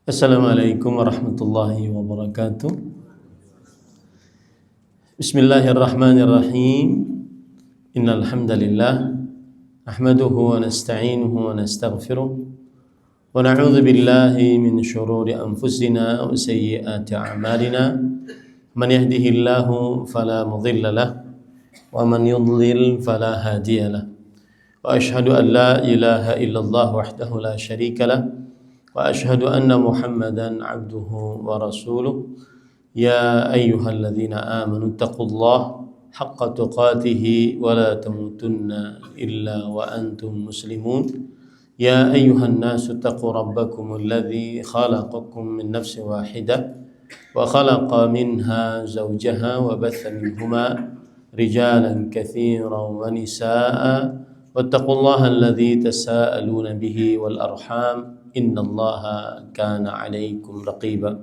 Assalamualaikum warahmatullahi wabarakatuh. Bismillahirrahmanirrahim. Innal hamdalillah nahmaduhu wa nasta'inuhu wa nastaghfiruh wa na'udzu billahi min shururi anfusina wa sayyiati a'malina. Man yahdihillahu fala mudilla lahu wa man yudlil fala hadiya lahu. Wa ashhadu an la ilaha illallah wahdahu la syarika lahu wa ashhadu anna Muhammadan abduhu wa rasuluh. Ya ayyuhalladzina amanu taqullaha haqqa tuqatih wa la tamutunna illa wa antum muslimun. Ya ayyuhan nasu taqu rabbakumul ladzi khalaqakum min nafsin wahidah wa khalaqa minha zawjaha wa batha minhuma rijalan katsiran wa nisaa'a wattaqullaha alladzi tasaaluna bihi wal arham innallaha kana 'alaikum raqiba.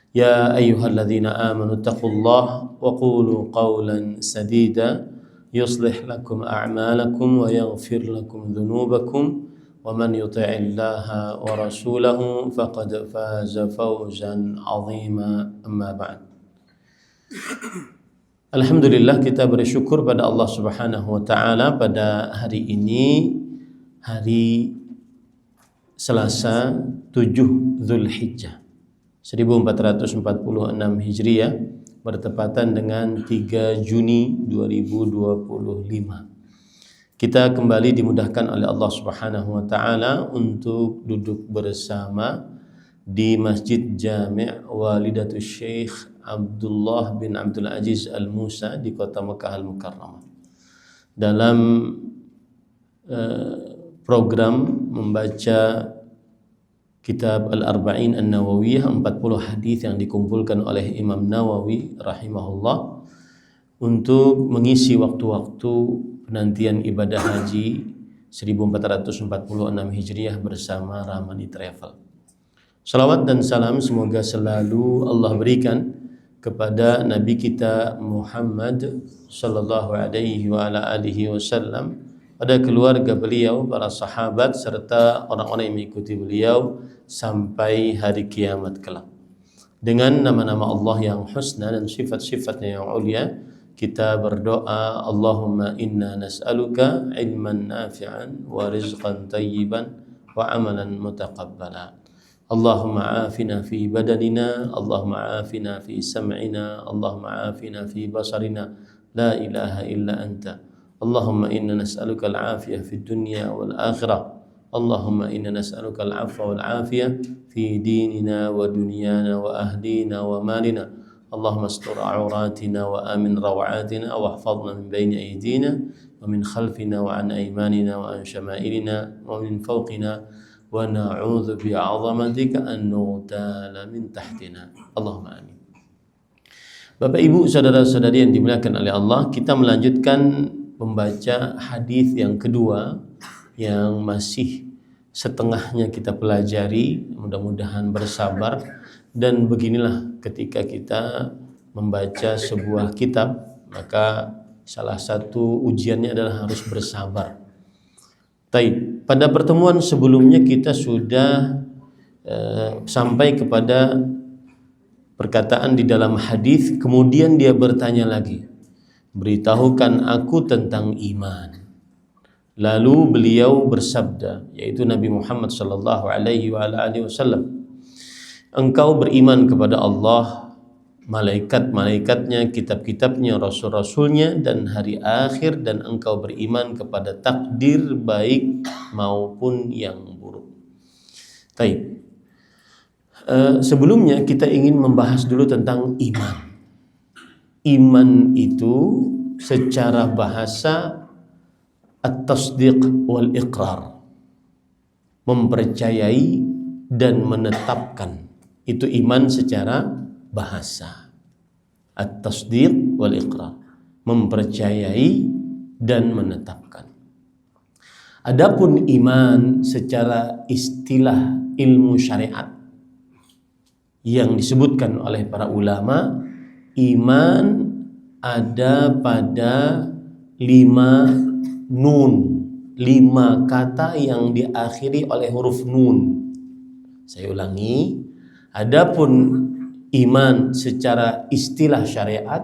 Ya ayyuhalladzina amanu taqullaha wa qulu qawlan sadida yuslih lakum a'malakum wa yaghfir lakum dhunubakum wa man yuti'illaha wa rasulahu faqad faza fawzan 'azima. Amma ba'd. Alhamdulillah, kita bersyukur pada Allah Subhanahu wa taala pada hari ini, hari Selasa 7 Zulhijjah 1446 Hijriah, bertepatan dengan 3 Juni 2025. Kita kembali dimudahkan oleh Allah Subhanahu wa taala untuk duduk bersama di Masjid Jami' Walidatus Syekh Abdullah bin Abdul Aziz Al-Musa di kota Makkah Al-Mukarramah dalam program membaca kitab Al-Arba'in An-Nawawiyah, 40 hadis yang dikumpulkan oleh Imam Nawawi rahimahullah untuk mengisi waktu-waktu penantian ibadah haji 1446 Hijriah bersama Rahmani Travel. Salawat dan salam semoga selalu Allah berikan kepada Nabi kita Muhammad sallallahu alaihi wa ala alihi wasallam, pada keluarga beliau, para sahabat serta orang-orang yang mengikuti beliau sampai hari kiamat kelak. Dengan nama-nama Allah yang husna dan sifat-sifatnya yang ulia, kita berdoa, Allahumma inna nas'aluka ilman nafi'an wa rizqan tayyiban wa amalan mutaqabbala. Allahumma afina fi badanina, Allahumma afina fi sam'ina, Allahumma afina fi basarina, la ilaha illa anta. Allahumma inna nas'aluka al-afiyah fi dunya wal akhirah. Allahumma inna nas'aluka al-afwa wal afiyah fi dinina wa dunyana wa ahlina wa malina. Allahumma astur awratina wa amin rawatina wa hafadhna min bayni aydina wa min khalfina wa an aymanina wa an syama'ilina wa min fawqina wa na'udzu bi'azamatika an nughtala min tahtina. Allahumma amin. Bapak Ibu, saudara-saudari yang dimuliakan oleh Allah, kita melanjutkan membaca hadis yang kedua yang masih setengahnya kita pelajari. Mudah-mudahan bersabar, dan beginilah ketika kita membaca sebuah kitab, maka salah satu ujiannya adalah harus bersabar. Taib. Pada pertemuan sebelumnya kita sudah sampai kepada perkataan di dalam hadis, kemudian dia bertanya lagi, beritahukan aku tentang iman. Lalu beliau bersabda, yaitu Nabi Muhammad sallallahu alaihi wasallam, engkau beriman kepada Allah, malaikat-malaikatnya, kitab-kitabnya, rasul-rasulnya, dan hari akhir, dan engkau beriman kepada takdir baik maupun yang buruk. Taib. Sebelumnya kita ingin membahas dulu tentang iman. Iman itu secara bahasa at-tasdiq wal iqrar, mempercayai dan menetapkan. Itu iman secara bahasa. At-tasdiq wal iqrar, mempercayai dan menetapkan. Adapun iman secara istilah ilmu syariat yang disebutkan oleh para ulama, iman ada pada 5 nun, 5 kata yang diakhiri oleh huruf nun. Saya ulangi, Adapun iman secara istilah syariat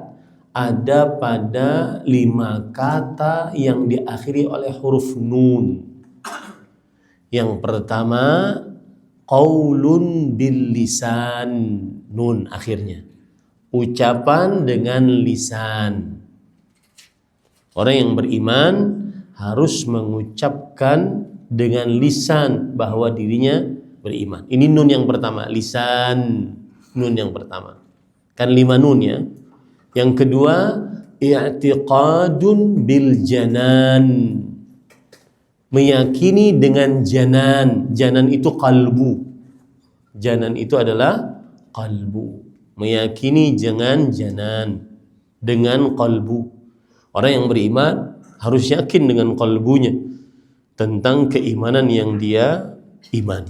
ada pada 5 kata yang diakhiri oleh huruf nun. Yang pertama qaulun bil lisan, nun akhirnya. Ucapan dengan lisan. Orang yang beriman harus mengucapkan dengan lisan bahwa dirinya beriman. Ini nun yang pertama, lisan. Nun yang pertama. Kan 5 nun ya. Yang kedua, i'tiqadun bil janan. Meyakini dengan janan. Janan itu kalbu. Janan itu adalah kalbu. Meyakini dengan janan, dengan kalbu. Orang yang beriman harus yakin dengan kalbunya tentang keimanan yang dia iman.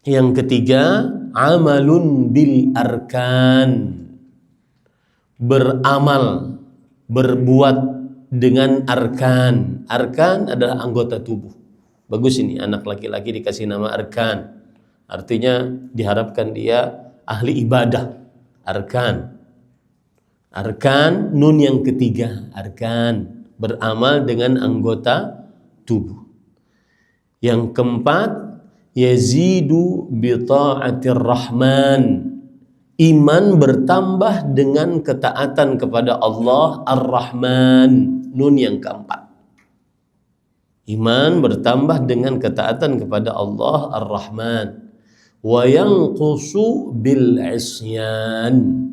Yang ketiga, amalun bil arkan. Beramal, berbuat dengan arkan. Arkan adalah anggota tubuh. Bagus ini, anak laki-laki dikasih nama arkan. Artinya diharapkan dia ahli ibadah. Arkan. Arkan, nun yang ketiga, arkan. Beramal dengan anggota tubuh. Yang keempat, yazidu bi ta'atir rahman. Iman bertambah dengan ketaatan kepada Allah Ar-Rahman. Nun yang keempat. Iman bertambah dengan ketaatan kepada Allah Ar-Rahman. Wa yanqusu bil isyan.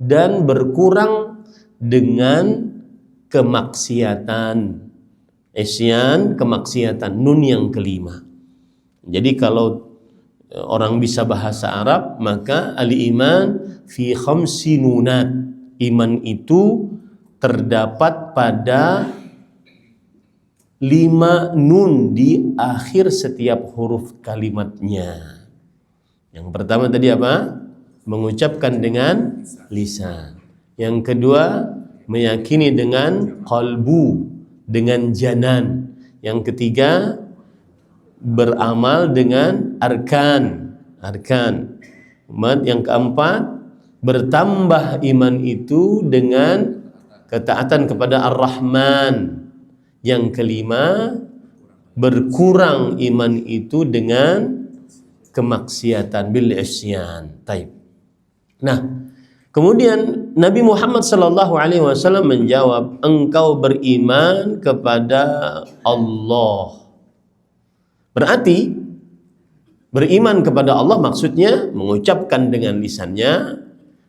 Dan berkurang dengan kemaksiatan. Isyan, kemaksiatan. Nun yang kelima. Jadi kalau orang bisa bahasa Arab, maka al-iman fi khamsi nunat. Iman itu terdapat pada 5 nun di akhir setiap huruf kalimatnya. Yang pertama tadi apa? Mengucapkan dengan lisan. Yang kedua, meyakini dengan qalbu, dengan janan. Yang ketiga, beramal dengan arkan. Yang keempat, bertambah iman itu dengan ketaatan kepada Ar-Rahman. Yang kelima, berkurang iman itu dengan kemaksiatan, bil isyan. Taib. Nah, kemudian Nabi Muhammad SAW menjawab, engkau beriman kepada Allah. Berarti beriman kepada Allah maksudnya mengucapkan dengan lisannya,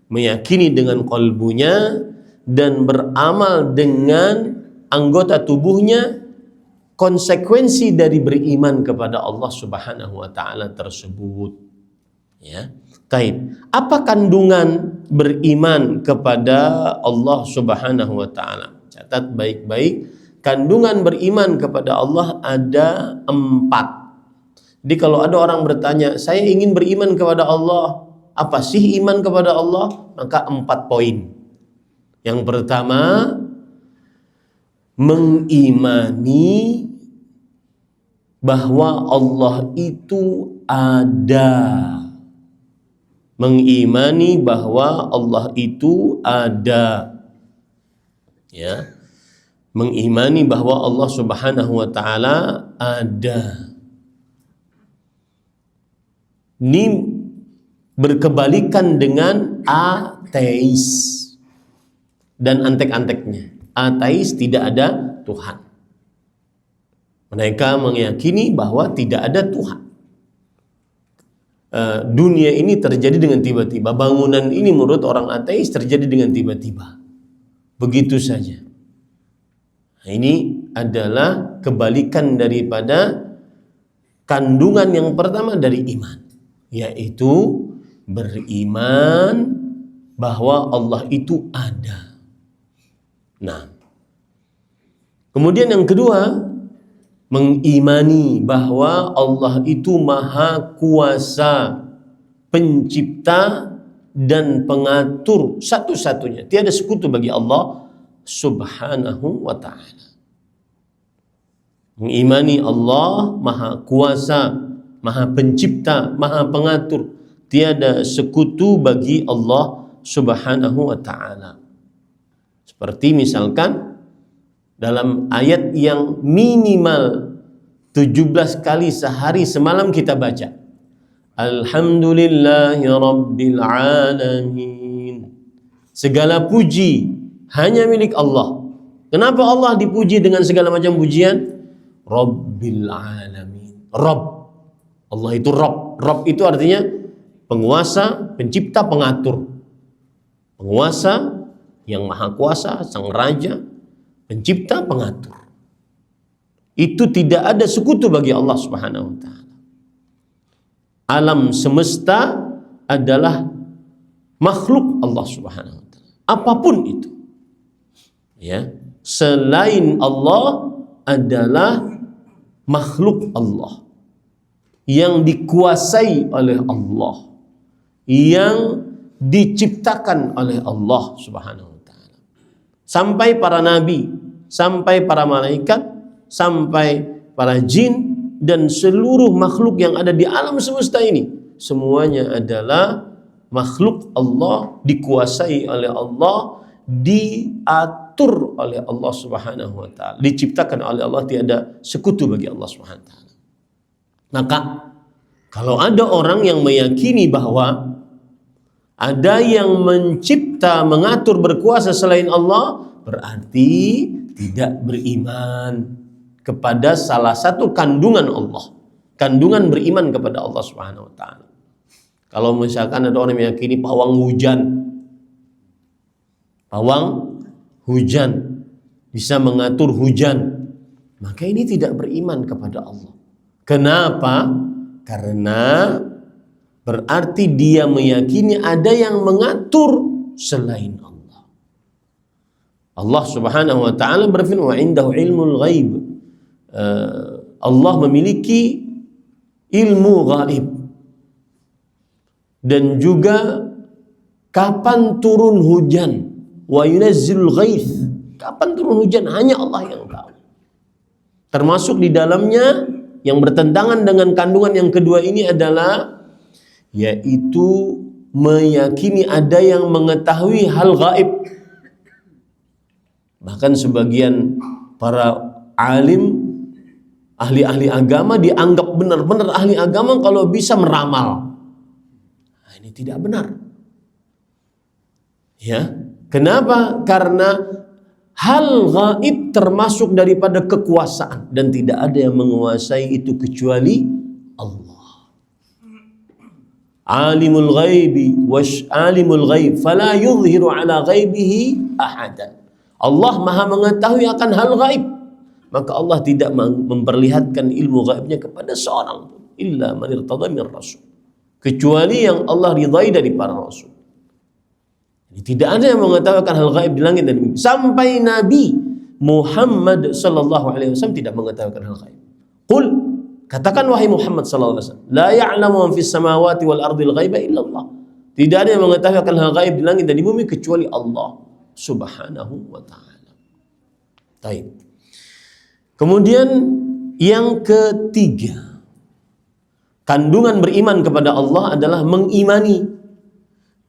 meyakini dengan qalbunya, dan beramal dengan anggota tubuhnya. Konsekuensi dari beriman kepada Allah Subhanahu wa taala tersebut. Ya. Taib. Apa kandungan beriman kepada Allah Subhanahu wa taala? Catat baik-baik. Kandungan beriman kepada Allah ada 4. Jadi kalau ada orang bertanya, saya ingin beriman kepada Allah, apa sih iman kepada Allah? Maka 4 poin. Yang pertama, mengimani bahwa Allah itu ada. Mengimani bahwa Allah itu ada. Ya. Mengimani bahwa Allah Subhanahu wa taala ada. Ini berkebalikan dengan ateis dan antek-anteknya. Ateis tidak ada Tuhan. Mereka meyakini bahwa tidak ada Tuhan. Dunia ini terjadi dengan tiba-tiba. Bangunan ini menurut orang ateis terjadi dengan tiba-tiba. Begitu saja. Nah, ini adalah kebalikan daripada kandungan yang pertama dari iman, yaitu beriman bahwa Allah itu ada. Nah, kemudian yang kedua, mengimani bahwa Allah itu maha kuasa, pencipta dan pengatur satu-satunya. Tiada sekutu bagi Allah Subhanahu wa ta'ala. Mengimani Allah maha kuasa, maha pencipta, maha pengatur. tiada sekutu bagi Allah Subhanahu wa ta'ala. Seperti misalkan dalam ayat yang minimal 17 kali sehari semalam kita baca, Alhamdulillahi Rabbil Alamin. Segala puji hanya milik Allah. Kenapa Allah dipuji dengan segala macam pujian? Rabbil Alamin. Rabb. Allah itu Rabb. Rabb itu artinya penguasa, pencipta, pengatur. Penguasa yang maha kuasa, sang raja, pencipta, pengatur. Itu tidak ada sekutu bagi Allah Subhanahu wa ta'ala. Alam semesta adalah makhluk Allah Subhanahu wa ta'ala. Apapun itu. Ya, selain Allah adalah makhluk Allah yang dikuasai oleh Allah, yang diciptakan oleh Allah Subhanahu wa ta'ala. Sampai para nabi, sampai para malaikat, sampai para jin dan seluruh makhluk yang ada di alam semesta ini, semuanya adalah makhluk Allah, dikuasai oleh Allah, diatur oleh Allah Subhanahu wa ta'ala, diciptakan oleh Allah, tiada sekutu bagi Allah Subhanahu wa ta'ala. Maka kalau ada orang yang meyakini bahwa ada yang mencipta, mengatur, berkuasa selain Allah, berarti tidak beriman kepada salah satu kandungan Allah, kandungan beriman kepada Allah Subhanahu wa ta'ala. Kalau misalkan ada orang yang meyakini pawang hujan bisa mengatur hujan, maka ini tidak beriman kepada Allah. Kenapa? Karena berarti dia meyakini ada yang mengatur selain Allah. Allah Subhanahu wa ta'ala berfirman, wa indahu ilmul ghaib. Allah memiliki ilmu gaib, dan juga kapan turun hujan, wa yunazzilul ghaith, kapan turun hujan hanya Allah yang tahu. Termasuk di dalamnya yang bertentangan dengan kandungan yang kedua ini adalah yaitu meyakini ada yang mengetahui hal gaib. Bahkan sebagian para alim, ahli-ahli agama dianggap benar-benar ahli agama kalau bisa meramal. Nah, ini tidak benar. Ya, kenapa? Karena hal gaib termasuk daripada kekuasaan dan tidak ada yang menguasai itu kecuali Allah. Alimul ghaibi alimul ghaib fala yuzhiru ala ghaibihi ahadan. Allah Maha mengetahui akan hal gaib, maka Allah tidak memperlihatkan ilmu gaibnya kepada seorang pun, illa man irtada min rasul, kecuali yang Allah ridai dari para rasul. Jadi tidak ada yang mengetahui hal gaib di langit dan bumi. Sampai Nabi Muhammad sallallahu alaihi wasallam tidak mengetahui hal gaib. Qul, katakan wahai Muhammad sallallahu alaihi wasallam, la ya'lamu man fis samawati wal ardil ghaiba illa Allah. Tidak ada yang mengetahui hal gaib di langit dan di bumi kecuali Allah Subhanahu wa ta'ala. Baik. Kemudian yang ketiga, kandungan beriman kepada Allah adalah mengimani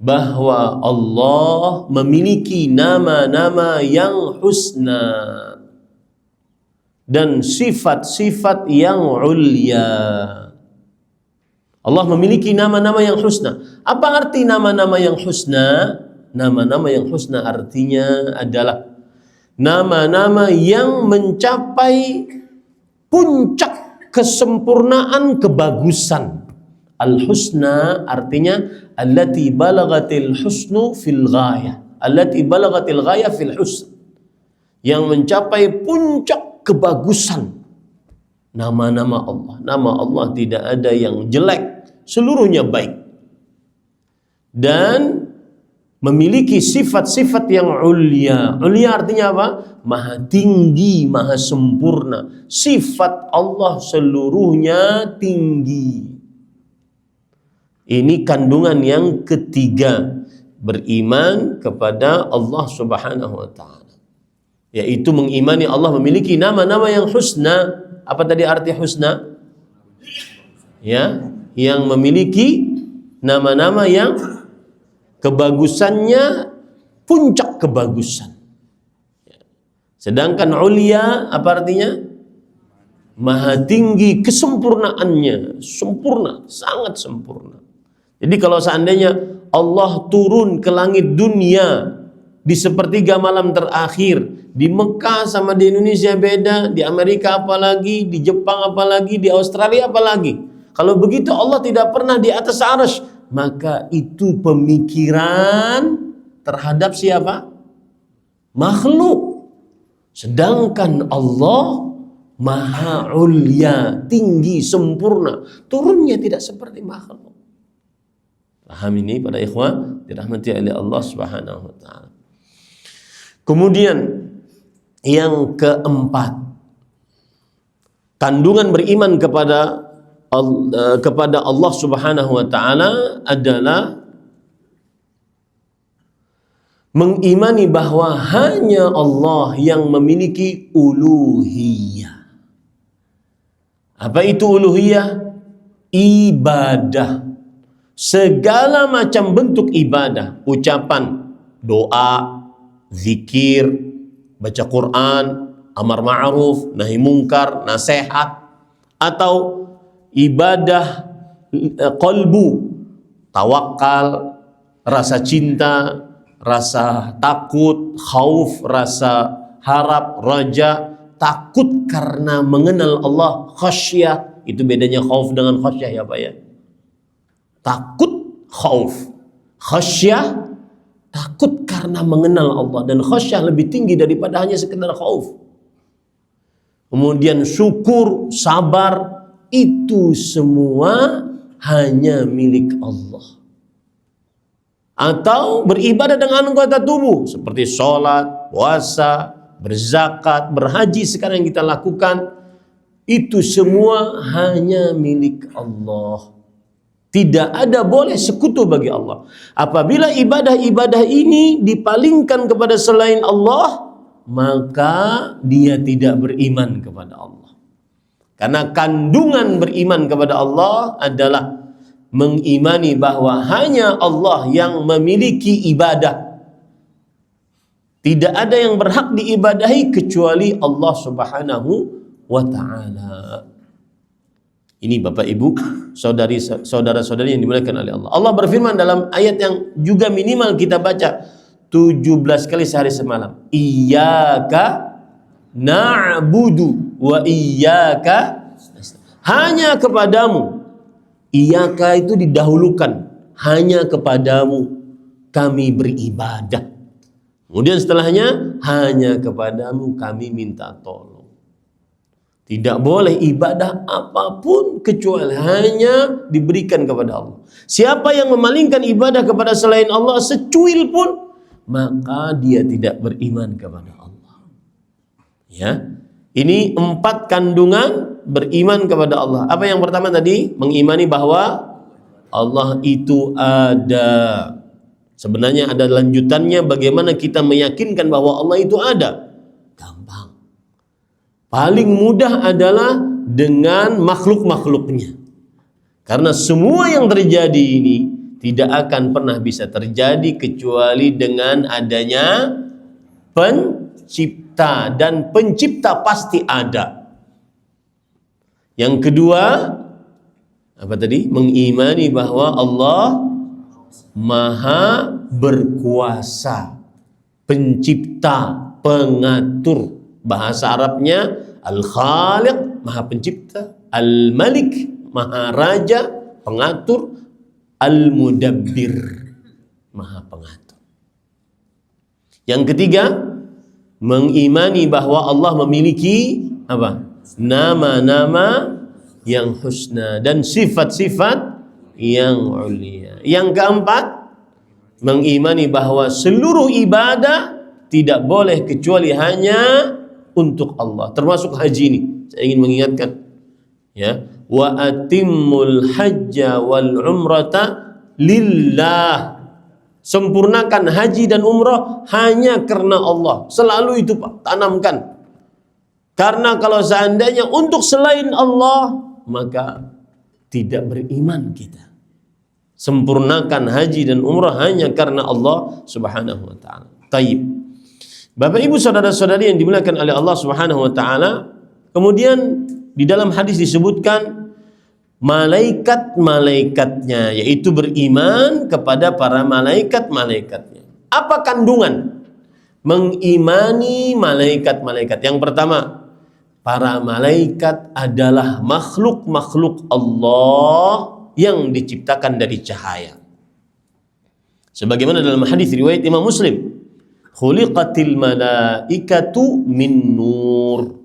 bahwa Allah memiliki nama-nama yang husna dan sifat-sifat yang ulia. Allah memiliki nama-nama yang husna. Apa arti nama-nama yang husna? Nama-nama yang husna artinya adalah nama-nama yang mencapai puncak kesempurnaan kebagusan. Al-husna artinya allati balagatil husnu fil ghayah, allati balagatil ghayah fil husn, yang mencapai puncak kebagusan. Nama-nama Allah, nama Allah tidak ada yang jelek, seluruhnya baik, dan memiliki sifat-sifat yang ulia. Ulia artinya apa? Maha tinggi, maha sempurna. Sifat Allah seluruhnya tinggi. Ini kandungan yang ketiga, beriman kepada Allah Subhanahu wa ta'ala, yaitu mengimani Allah memiliki nama-nama yang husna. Apa tadi arti husna? Ya, yang memiliki nama-nama yang kebagusannya puncak kebagusan. Sedangkan ulia apa artinya? Maha tinggi kesempurnaannya, sempurna, sangat sempurna. Jadi kalau seandainya Allah turun ke langit dunia di sepertiga malam terakhir, di Mekah sama di Indonesia beda, di Amerika apalagi, di Jepang apalagi, di Australia apalagi. Kalau begitu Allah tidak pernah di atas arsy, maka itu pemikiran terhadap siapa? Makhluk. Sedangkan Allah Maha Ulya, tinggi, sempurna, turunnya tidak seperti makhluk. Paham ini pada ikhwan dirahmati oleh Allah Subhanahu wa taala. Kemudian yang keempat, kandungan beriman kepada Allah Subhanahu wa taala adalah mengimani bahwa hanya Allah yang memiliki uluhiyah. Apa itu uluhiyah? Ibadah. Segala macam bentuk ibadah, ucapan, doa, zikir, baca Quran, amar ma'ruf, nahi mungkar, nasihat, atau ibadah qalbu, tawakal, rasa cinta, rasa takut, khauf, rasa harap, raja, takut karena mengenal Allah, khasyah. Itu bedanya khauf dengan khasyah ya Pak ya. Takut, khauf. Khasyah, takut karena mengenal Allah, dan khasyah lebih tinggi daripada hanya sekedar khauf. Kemudian syukur, sabar, itu semua hanya milik Allah. Atau beribadah dengan anggota tubuh seperti sholat, puasa, berzakat, berhaji sekarang yang kita lakukan, itu semua hanya milik Allah. Tidak ada boleh sekutu bagi Allah. Apabila ibadah-ibadah ini dipalingkan kepada selain Allah, maka dia tidak beriman kepada Allah. Karena kandungan beriman kepada Allah adalah mengimani bahwa hanya Allah yang memiliki ibadah. Tidak ada yang berhak diibadahi kecuali Allah Subhanahu wa ta'ala. Ini Bapak Ibu, saudara-saudari yang dimuliakan oleh Allah. Allah berfirman dalam ayat yang juga minimal kita baca 17 kali sehari semalam. Iyyaka na'budu wa iyyaka nasta'in. Hanya kepadamu. Iyyaka itu didahulukan. Hanya kepadamu kami beribadah. Kemudian setelahnya, hanya kepadamu kami minta tolong. Tidak boleh ibadah apapun kecuali hanya diberikan kepada Allah. Siapa yang memalingkan ibadah kepada selain Allah secuil pun, maka dia tidak beriman kepada Allah. Ya, ini 4 kandungan beriman kepada Allah. Apa yang pertama tadi? Mengimani bahwa Allah itu ada. Sebenarnya ada lanjutannya, bagaimana kita meyakinkan bahwa Allah itu ada. Gampang. Paling mudah adalah dengan makhluk-makhluknya. Karena semua yang terjadi ini tidak akan pernah bisa terjadi kecuali dengan adanya pencipta, dan pencipta pasti ada. Yang kedua, apa tadi? Mengimani bahwa Allah Maha berkuasa, pencipta, pengatur. Bahasa Arabnya Al-Khaliq, Maha Pencipta, Al-Malik, Maha Raja, pengatur, Al-Mudabbir, Maha Pengatur. Yang ketiga, mengimani bahwa Allah memiliki apa? Nama-nama yang husna dan sifat-sifat yang ulia. Yang keempat, mengimani bahwa seluruh ibadah tidak boleh kecuali hanya untuk Allah, termasuk haji ini. Saya ingin mengingatkan, ya, wa atimmul hajja wal umrata lillah. Sempurnakan haji dan umrah hanya karena Allah. Selalu itu Pak, tanamkan. Karena kalau seandainya untuk selain Allah, maka tidak beriman kita. sempurnakan haji dan umrah hanya karena Allah Subhanahu wa taala. Taib. Bapak Ibu saudara-saudari yang dimuliakan oleh Allah Subhanahu wa taala, kemudian di dalam hadis disebutkan malaikat-malaikatnya, yaitu beriman kepada para malaikat-malaikatnya. Apa kandungan mengimani malaikat-malaikat? Yang pertama, para malaikat adalah makhluk-makhluk Allah yang diciptakan dari cahaya. Sebagaimana dalam hadis riwayat Imam Muslim, khuliqatil malaikatu min nur.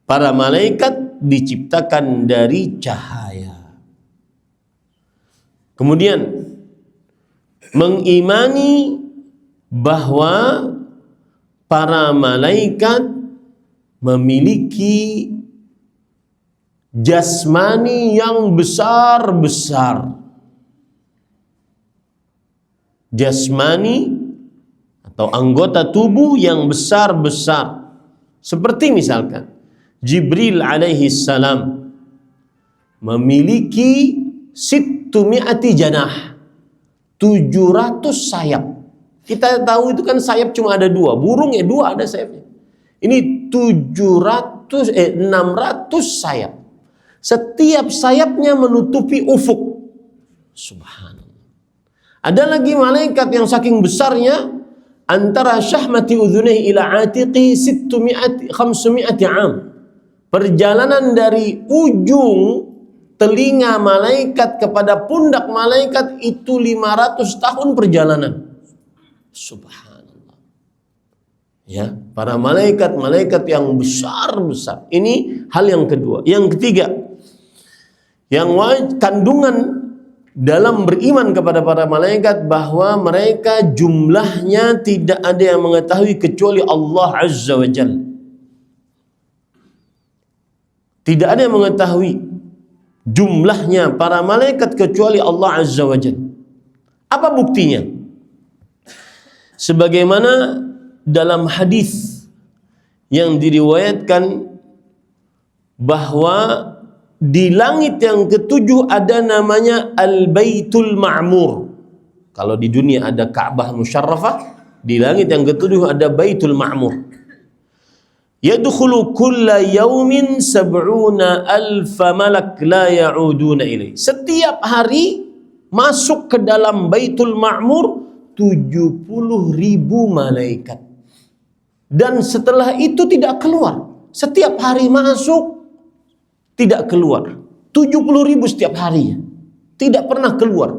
Para malaikat diciptakan dari cahaya. Kemudian mengimani bahwa para malaikat memiliki jasmani yang besar-besar. Jasmani atau anggota tubuh yang besar-besar. Seperti misalkan Jibril alaihi salam memiliki 600 janah, 700 sayap. Kita tahu itu kan sayap cuma ada 2, burung ya 2 ada sayapnya. Ini 600 sayap. Setiap sayapnya menutupi ufuk. Subhanallah. Ada lagi malaikat yang saking besarnya, antara syahmati udhunaihi ila atiqi 500 am. Perjalanan dari ujung telinga malaikat kepada pundak malaikat itu 500 tahun perjalanan. Subhanallah. Ya, para malaikat-malaikat yang besar-besar. Ini hal yang kedua. Yang ketiga, yang kandungan dalam beriman kepada para malaikat bahwa mereka jumlahnya tidak ada yang mengetahui kecuali Allah Azza wa Jalla. Tidak ada yang mengetahui jumlahnya para malaikat kecuali Allah Azza wa Jalla. Apa buktinya? Sebagaimana dalam hadis yang diriwayatkan bahwa di langit yang ketujuh ada namanya Al-Baitul Ma'mur. Kalau di dunia ada Ka'bah Musyarrafah, di langit yang ketujuh ada Baitul Ma'mur. Yadkhulu kulla yaumin 70,000 malak la ya'uduna ilaih. Setiap hari masuk ke dalam Baitul Ma'mur 70.000 malaikat. Dan setelah itu tidak keluar. Setiap hari masuk, tidak keluar. 70.000 setiap hari. Tidak pernah keluar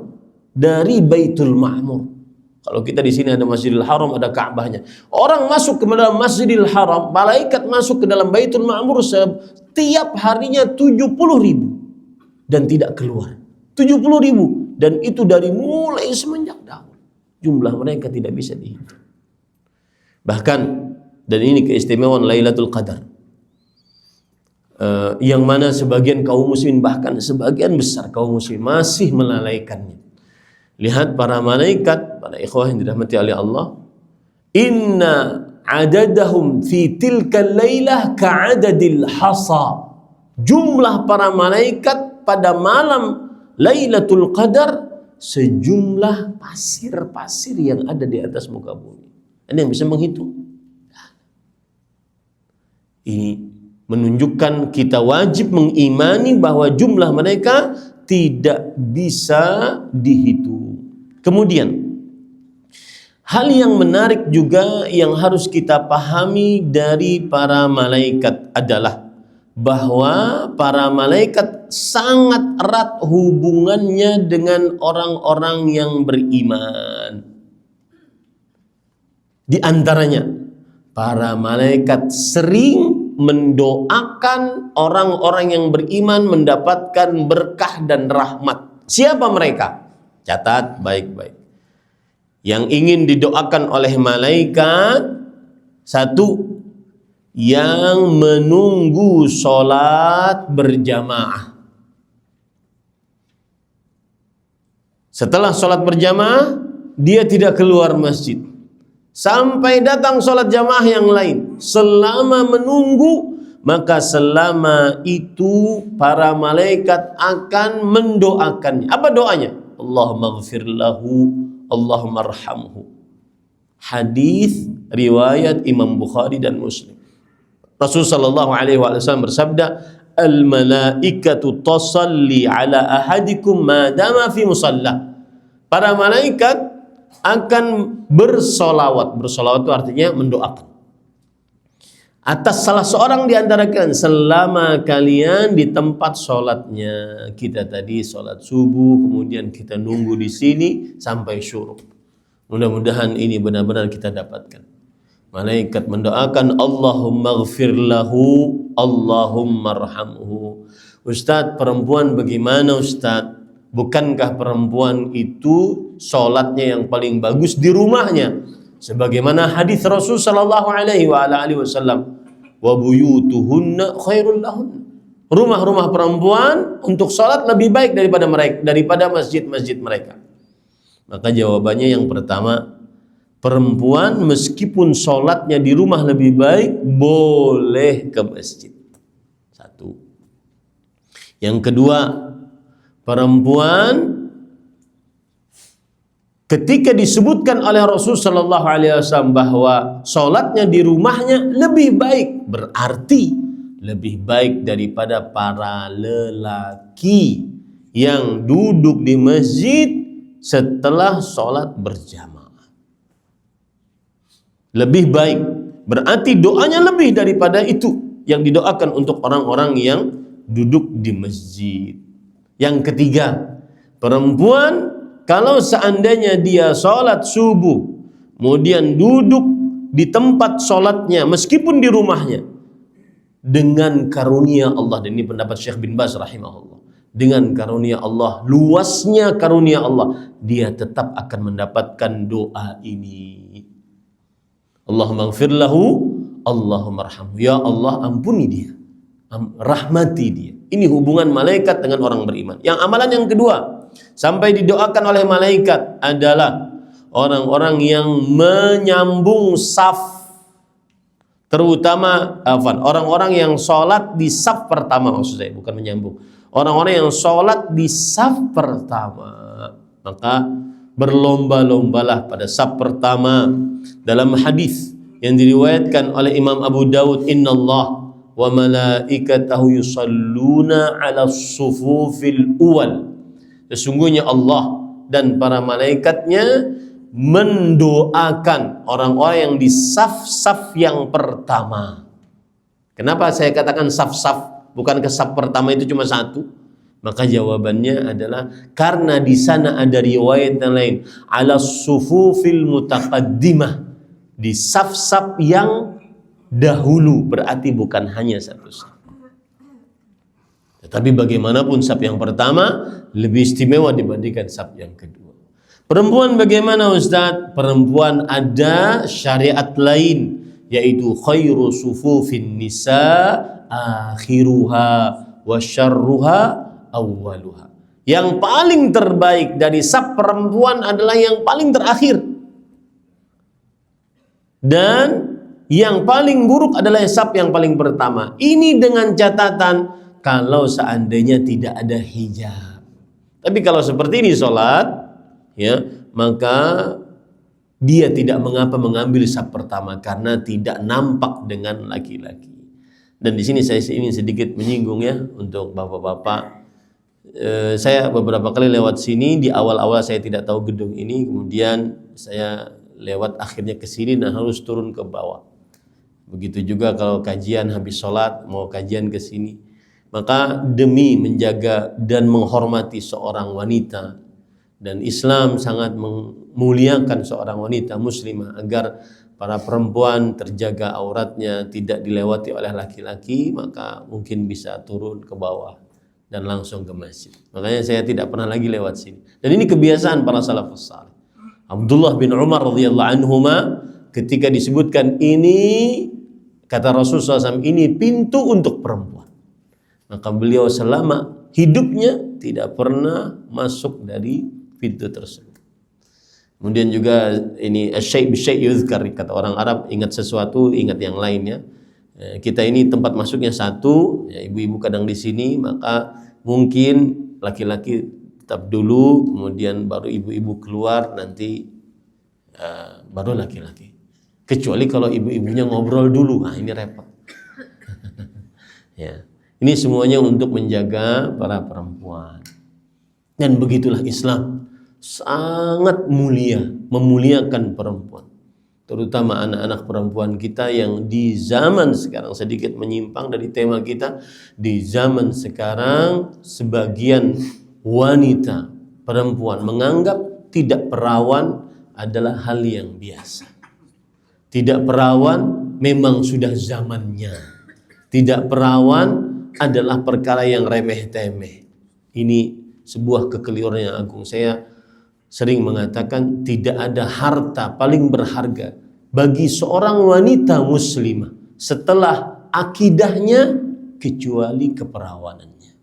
dari Baitul Ma'mur. Kalau kita di sini ada Masjidil Haram, ada Ka'bahnya. Orang masuk ke dalam Masjidil Haram, malaikat masuk ke dalam Baitul Ma'mur setiap harinya 70.000 dan tidak keluar. 70.000 dan itu dari mulai semenjak dahulu. Jumlah mereka tidak bisa dihitung. Bahkan, dan ini keistimewaan Lailatul Qadar, yang mana sebagian kaum muslimin, bahkan sebagian besar kaum muslimin masih melalaikannya. Lihat para malaikat, para ikhwah yang dirahmati oleh Allah, inna adadahum fi tilkal lailah ka'adadil hasa. Jumlah para malaikat pada malam Lailatul Qadar sejumlah pasir-pasir yang ada di atas muka bumi. Ada yang bisa menghitung? Ini menunjukkan kita wajib mengimani bahwa jumlah mereka tidak bisa dihitung. Kemudian, hal yang menarik juga yang harus kita pahami dari para malaikat adalah bahwa para malaikat sangat erat hubungannya dengan orang-orang yang beriman. Di antaranya, para malaikat sering mendoakan orang-orang yang beriman mendapatkan berkah dan rahmat. Siapa mereka? Catat baik-baik. Yang ingin didoakan oleh malaikat, satu, yang menunggu sholat berjamaah. Setelah sholat berjamaah, dia tidak keluar masjid sampai datang sholat jamaah yang lain. Selama menunggu, maka selama itu para malaikat akan mendoakannya. Apa doanya? Allahumma ighfir lahu, Allahumma arhamhu. Hadis riwayat Imam Bukhari dan Muslim. Rasul sallallahu alaihi wasallam bersabda, al malaikatu tasalli ala ahadikum ma dama fi musalla. Para malaikat akan bersolawat. Bersolawat itu artinya mendoakan atas salah seorang di antara kalian selama kalian di tempat sholatnya. Kita tadi sholat subuh, kemudian kita nunggu di sini sampai syuruk. Mudah-mudahan ini benar-benar kita dapatkan. Malaikat mendoakan, Allahumma ighfir lahu, Allahumma arhamhu. Ustadz, perempuan bagaimana Ustadz? Bukankah perempuan itu sholatnya yang paling bagus di rumahnya? Sebagaimana hadis Rasul sallallahu alaihi wasallam, wa buyutuhunna khairul lahun. Rumah-rumah perempuan untuk sholat lebih baik daripada masjid-masjid mereka. Maka jawabannya yang pertama, perempuan meskipun sholatnya di rumah lebih baik, boleh ke masjid. Satu. Yang kedua, perempuan ketika disebutkan oleh Rasul sallallahu alaihi wasallam bahwa sholatnya di rumahnya lebih baik, berarti lebih baik daripada para lelaki yang duduk di masjid setelah sholat berjamaah. Lebih baik, berarti doanya lebih daripada itu yang didoakan untuk orang-orang yang duduk di masjid. Yang ketiga, perempuan kalau seandainya dia sholat subuh, kemudian duduk di tempat sholatnya, meskipun di rumahnya, dengan karunia Allah, dan ini pendapat Syekh bin Baz rahimahullah, dengan karunia Allah, luasnya karunia Allah, dia tetap akan mendapatkan doa ini. Allahumma ighfir lahu, Allahumma arhamhu. Ya Allah, ampuni dia, rahmati dia. Ini hubungan malaikat dengan orang beriman. Yang amalan yang kedua, sampai didoakan oleh malaikat adalah orang-orang yang menyambung saf, terutama orang-orang yang sholat di saf pertama, maksud saya bukan menyambung, orang-orang yang sholat di saf pertama, maka berlomba-lombalah pada saf pertama. Dalam hadis yang diriwayatkan oleh Imam Abu Dawud, innallaha wa malaikatahu yusalluna ala sufufil uwal. Sesungguhnya Allah dan para malaikatnya mendoakan orang-orang yang di saf-saf yang pertama. Kenapa saya katakan saf-saf? Bukan ke saf pertama itu cuma satu? Maka jawabannya adalah karena di sana ada riwayat yang lain, ala sufufil mutaqaddimah, di saf-saf yang dahulu, berarti bukan hanya satu saf. Tetapi bagaimanapun saf yang pertama lebih istimewa dibandingkan saf yang kedua. Perempuan bagaimana Ustaz? Perempuan ada syariat lain, yaitu khairu sufufin nisa akhiruha wa syarruha awwaluha. Yang paling terbaik dari saf perempuan adalah yang paling terakhir, dan yang paling buruk adalah saf yang paling pertama. Ini dengan catatan kalau seandainya tidak ada hijab. Tapi kalau seperti ini sholat, ya, maka dia tidak mengapa mengambil saf pertama karena tidak nampak dengan laki-laki. Dan di sini saya ingin sedikit menyinggung ya untuk bapak-bapak. Saya beberapa kali lewat sini, di awal-awal saya tidak tahu gedung ini, kemudian saya lewat akhirnya ke sini dan harus turun ke bawah. Begitu juga kalau kajian habis sholat mau kajian ke sini. Maka demi menjaga dan menghormati seorang wanita, dan Islam sangat memuliakan seorang wanita muslimah agar para perempuan terjaga auratnya, tidak dilewati oleh laki-laki, maka mungkin bisa turun ke bawah dan langsung ke masjid. Makanya saya tidak pernah lagi lewat sini. Dan ini kebiasaan para salafus saleh. Abdullah bin Umar radhiyallahu anhuma ketika disebutkan ini, kata Rasulullah SAW, ini pintu untuk perempuan. Maka beliau selama hidupnya tidak pernah masuk dari pintu tersebut. Kemudian juga ini asyai' bisyai' yuzkar, kata orang Arab, ingat sesuatu ingat yang lainnya. Kita ini tempat masuknya satu, ya, ibu-ibu kadang di sini, maka mungkin laki-laki Tetap dulu, kemudian baru ibu-ibu keluar, nanti baru laki-laki. Kecuali kalau ibu-ibunya ngobrol dulu, nah ini repot. Ya, ini semuanya untuk menjaga para perempuan. Dan begitulah Islam sangat mulia, memuliakan perempuan. Terutama anak-anak perempuan kita yang di zaman sekarang, sedikit menyimpang dari tema kita, di zaman sekarang sebagian wanita perempuan menganggap tidak perawan adalah hal yang biasa. Tidak perawan memang sudah zamannya. Tidak perawan adalah perkara yang remeh-temeh. Ini sebuah kekeliruan yang agung. Saya sering mengatakan tidak ada harta paling berharga bagi seorang wanita muslimah setelah akidahnya kecuali keperawanannya.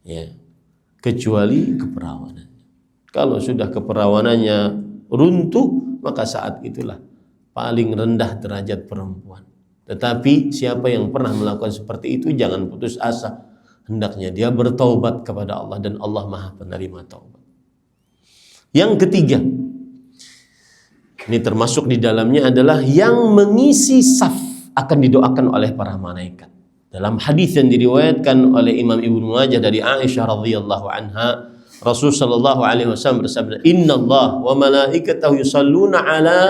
Ya, kecuali keperawanannya. Kalau sudah keperawanannya runtuh, maka saat itulah paling rendah derajat perempuan. Tetapi siapa yang pernah melakukan seperti itu jangan putus asa. Hendaknya dia bertaubat kepada Allah dan Allah Maha penerima taubat. Yang ketiga, ini termasuk di dalamnya adalah yang mengisi saf akan didoakan oleh para malaikat. Dalam hadis yang diriwayatkan oleh Imam Ibnu Majah dari Aisyah radhiyallahu anha, Rasul sallallahu alaihi wasallam bersabda, "Innallaha wa malaikatahu yusalluna ala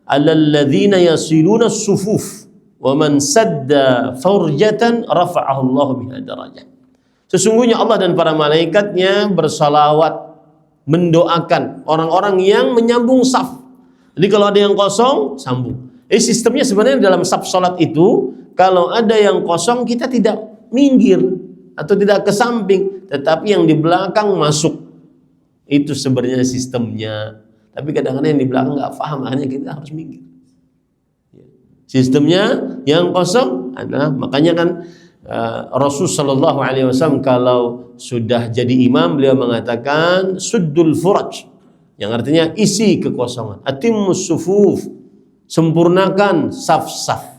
alladhina yasiluna as-sufuf wa man sadda farjatan rafa'ahu Allah biha darajah." Sesungguhnya Allah dan para malaikatnya bersalawat mendoakan orang-orang yang menyambung saf. Jadi kalau ada yang kosong, sambung. Sistemnya sebenarnya dalam saf salat itu, kalau ada yang kosong kita tidak minggir atau tidak ke samping, tetapi yang di belakang masuk. Itu sebenarnya sistemnya. Tapi kadang-kadang yang di belakang nggak paham, makanya kita harus minggir. Sistemnya yang kosong adalah, makanya kan Rasul sallallahu alaihi wasallam kalau sudah jadi imam beliau mengatakan suddul furaj, yang artinya isi kekosongan, atimmus sufuf, sempurnakan saf-saf.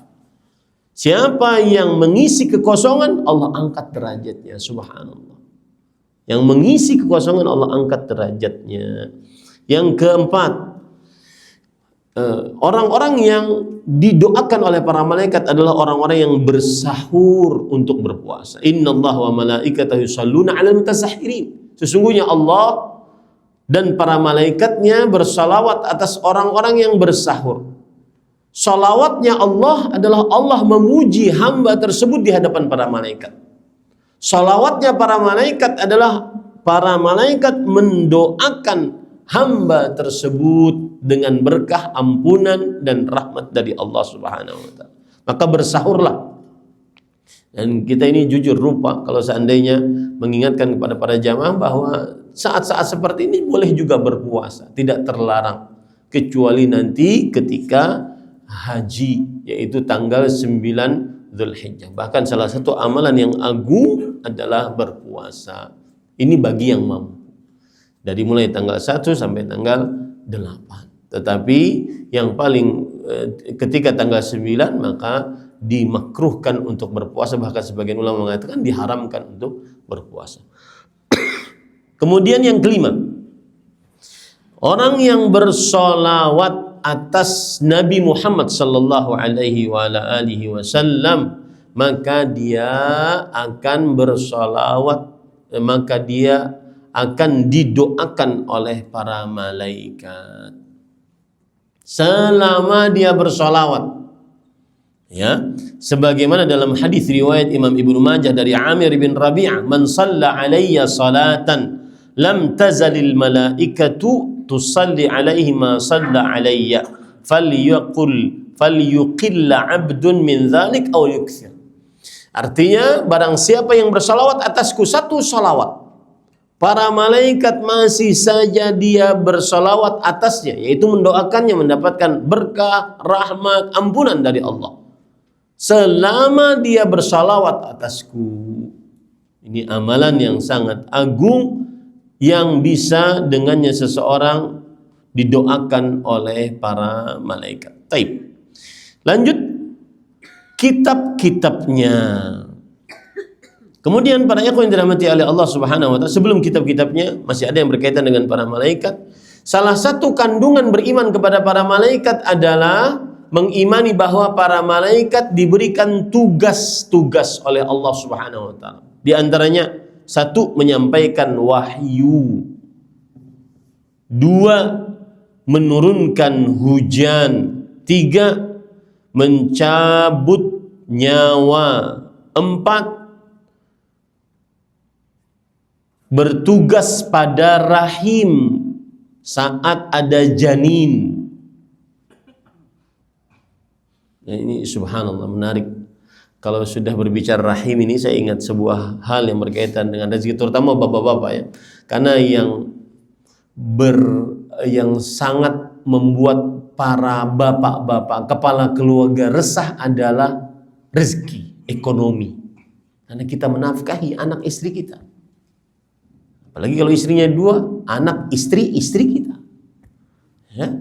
Siapa yang mengisi kekosongan, Allah angkat derajatnya, subhanallah. Yang mengisi kekosongan Allah angkat derajatnya. Yang keempat, orang-orang yang didoakan oleh para malaikat adalah orang-orang yang bersahur untuk berpuasa. Innallaha wa malaikatahu yusalluna 'alal mutasahhirin. Sesungguhnya Allah dan para malaikatnya bersalawat atas orang-orang yang bersahur. Salawatnya Allah adalah Allah memuji hamba tersebut di hadapan para malaikat. Salawatnya para malaikat adalah para malaikat mendoakan hamba tersebut dengan berkah, ampunan dan rahmat dari Allah Subhanahu wa taala. Maka bersahurlah. Dan kita ini jujur lupa kalau seandainya mengingatkan kepada para jamaah bahwa saat-saat seperti ini boleh juga berpuasa, tidak terlarang, kecuali nanti ketika haji, yaitu tanggal 9 Dzulhijjah. Bahkan salah satu amalan yang agung adalah berpuasa. Ini bagi yang mampu. Dari mulai tanggal 1 sampai tanggal 8. Tetapi yang paling ketika tanggal 9 maka dimakruhkan untuk berpuasa, bahkan sebagian ulama mengatakan diharamkan untuk berpuasa. Kemudian yang kelima, orang yang bersolawat atas Nabi Muhammad sallallahu alaihi wasallam, maka dia akan bersolawat, maka dia akan didoakan oleh para malaikat selama dia bersolawat. Ya, sebagaimana dalam hadis riwayat Imam Ibnu Majah dari Amir bin Rabi'ah, "Man shalla alayya salatan lam tazalil malaikatu tusalli alaihi ma shalla alayya falyuqilla 'abdun min dzalik aw yukthir." Artinya, barang siapa yang bersalawat atasku satu salawat, para malaikat masih saja dia bersalawat atasnya, yaitu mendoakannya mendapatkan berkah, rahmat, ampunan dari Allah selama dia bersalawat atasku. Ini amalan yang sangat agung yang bisa dengannya seseorang didoakan oleh para malaikat. Taib. Lanjut, kitab-kitabnya. Kemudian para ikhwan yang dirahmati oleh Allah Subhanahu wa taala, sebelum kitab-kitabnya masih ada yang berkaitan dengan para malaikat. Salah satu kandungan beriman kepada para malaikat adalah mengimani bahwa para malaikat diberikan tugas-tugas oleh Allah Subhanahu wa taala. Di antaranya, satu, menyampaikan wahyu. Dua, menurunkan hujan. Tiga, mencabut nyawa. Empat, bertugas pada rahim saat ada janin. Nah, ini subhanallah menarik. Kalau sudah berbicara rahim ini, saya ingat sebuah hal yang berkaitan dengan rezeki, terutama bapak-bapak ya. Karena yang sangat membuat para bapak-bapak, kepala keluarga resah adalah rezeki, ekonomi. Karena kita menafkahi anak istri kita. Apalagi kalau istrinya dua, anak istri kita. Ya.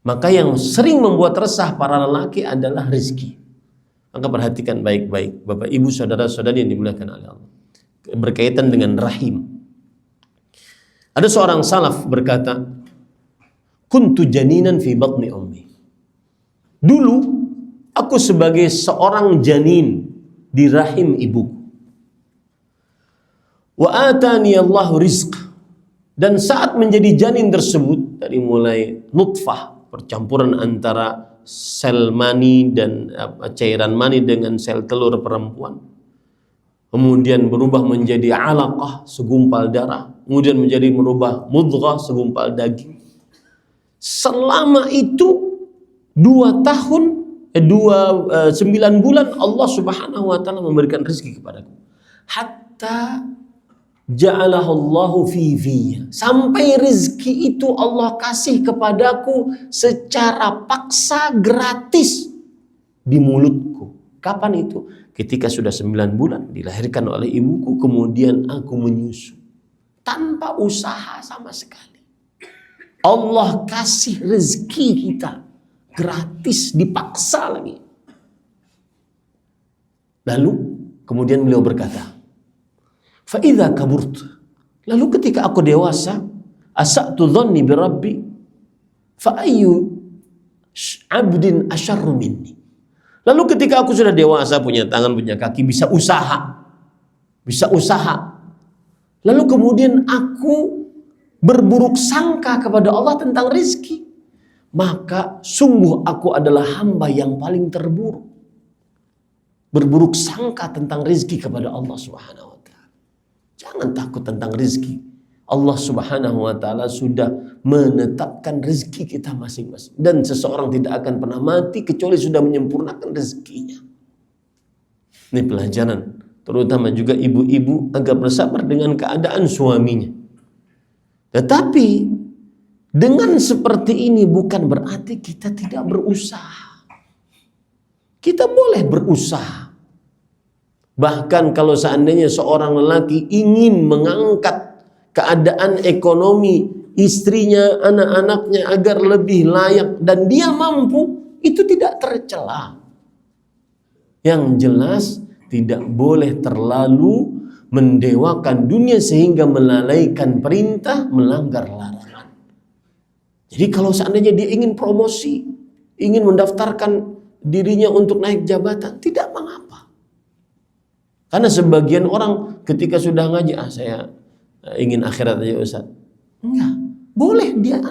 Maka yang sering membuat resah para lelaki adalah rezeki. Maka perhatikan baik-baik, Bapak Ibu saudara-saudari yang dimuliakan oleh Allah, berkaitan dengan rahim. Ada seorang salaf berkata, kuntu janinan fi batni ummi. Dulu aku sebagai seorang janin di rahim ibuku. Wa atani Allahu rizq. Dan saat menjadi janin tersebut, dari mulai nutfah, percampuran antara sel mani dan cairan mani dengan sel telur perempuan, kemudian berubah menjadi alaqah, segumpal darah, kemudian menjadi merubah mudghah, segumpal daging. Selama itu 9 bulan Allah Subhanahu wa taala memberikan rezeki kepadaku. Hatta ja'alahallahu fi, sampai rezeki itu Allah kasih kepadaku secara paksa, gratis di mulutku. Kapan itu? Ketika sudah 9 bulan dilahirkan oleh ibuku, kemudian aku menyusu tanpa usaha sama sekali. Allah kasih rezeki kita gratis, dipaksa lagi. Lalu kemudian beliau berkata, فَإِذَا كَبُرْتُ, lalu ketika aku dewasa, أَسَأْتُ ظَنِّي بِرَبِّي فَأَيُّ عَبْدٍ أَشَرُّ مِنِّي. Lalu ketika aku sudah dewasa, punya tangan, punya kaki, bisa usaha. Lalu kemudian aku berburuk sangka kepada Allah tentang rezeki, maka sungguh aku adalah hamba yang paling terburuk. Berburuk sangka tentang rezeki kepada Allah Subhanahu wa taala. Jangan takut tentang rezeki. Allah Subhanahu wa taala sudah menetapkan rezeki kita masing-masing, dan seseorang tidak akan pernah mati kecuali sudah menyempurnakan rezekinya. Ini pelajaran, terutama juga ibu-ibu agar bersabar dengan keadaan suaminya. Tetapi dengan seperti ini bukan berarti kita tidak berusaha. Kita boleh berusaha. Bahkan kalau seandainya seorang lelaki ingin mengangkat keadaan ekonomi istrinya, anak-anaknya agar lebih layak dan dia mampu, itu tidak tercela. Yang jelas tidak boleh terlalu mendewakan dunia sehingga melalaikan perintah, melanggar larangan. Jadi kalau seandainya dia ingin promosi, ingin mendaftarkan dirinya untuk naik jabatan, tidak mengapa. Karena sebagian orang ketika sudah ngaji, saya ingin akhirat aja Ustaz. Enggak, boleh dia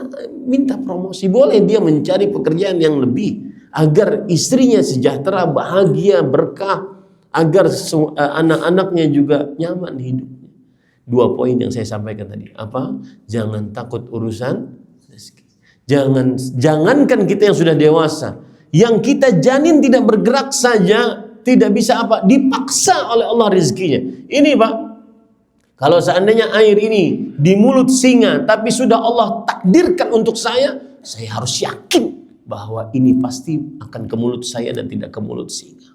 minta promosi, boleh dia mencari pekerjaan yang lebih agar istrinya sejahtera, bahagia, berkah, agar anak-anaknya juga nyaman hidupnya. 2 poin yang saya sampaikan tadi. Apa? Jangan takut urusan rezeki. Jangankan kita yang sudah dewasa, yang kita janin tidak bergerak saja, tidak bisa apa? Dipaksa oleh Allah rezekinya. Ini Pak, kalau seandainya air ini di mulut singa, tapi sudah Allah takdirkan untuk saya harus yakin bahwa ini pasti akan ke mulut saya dan tidak ke mulut singa.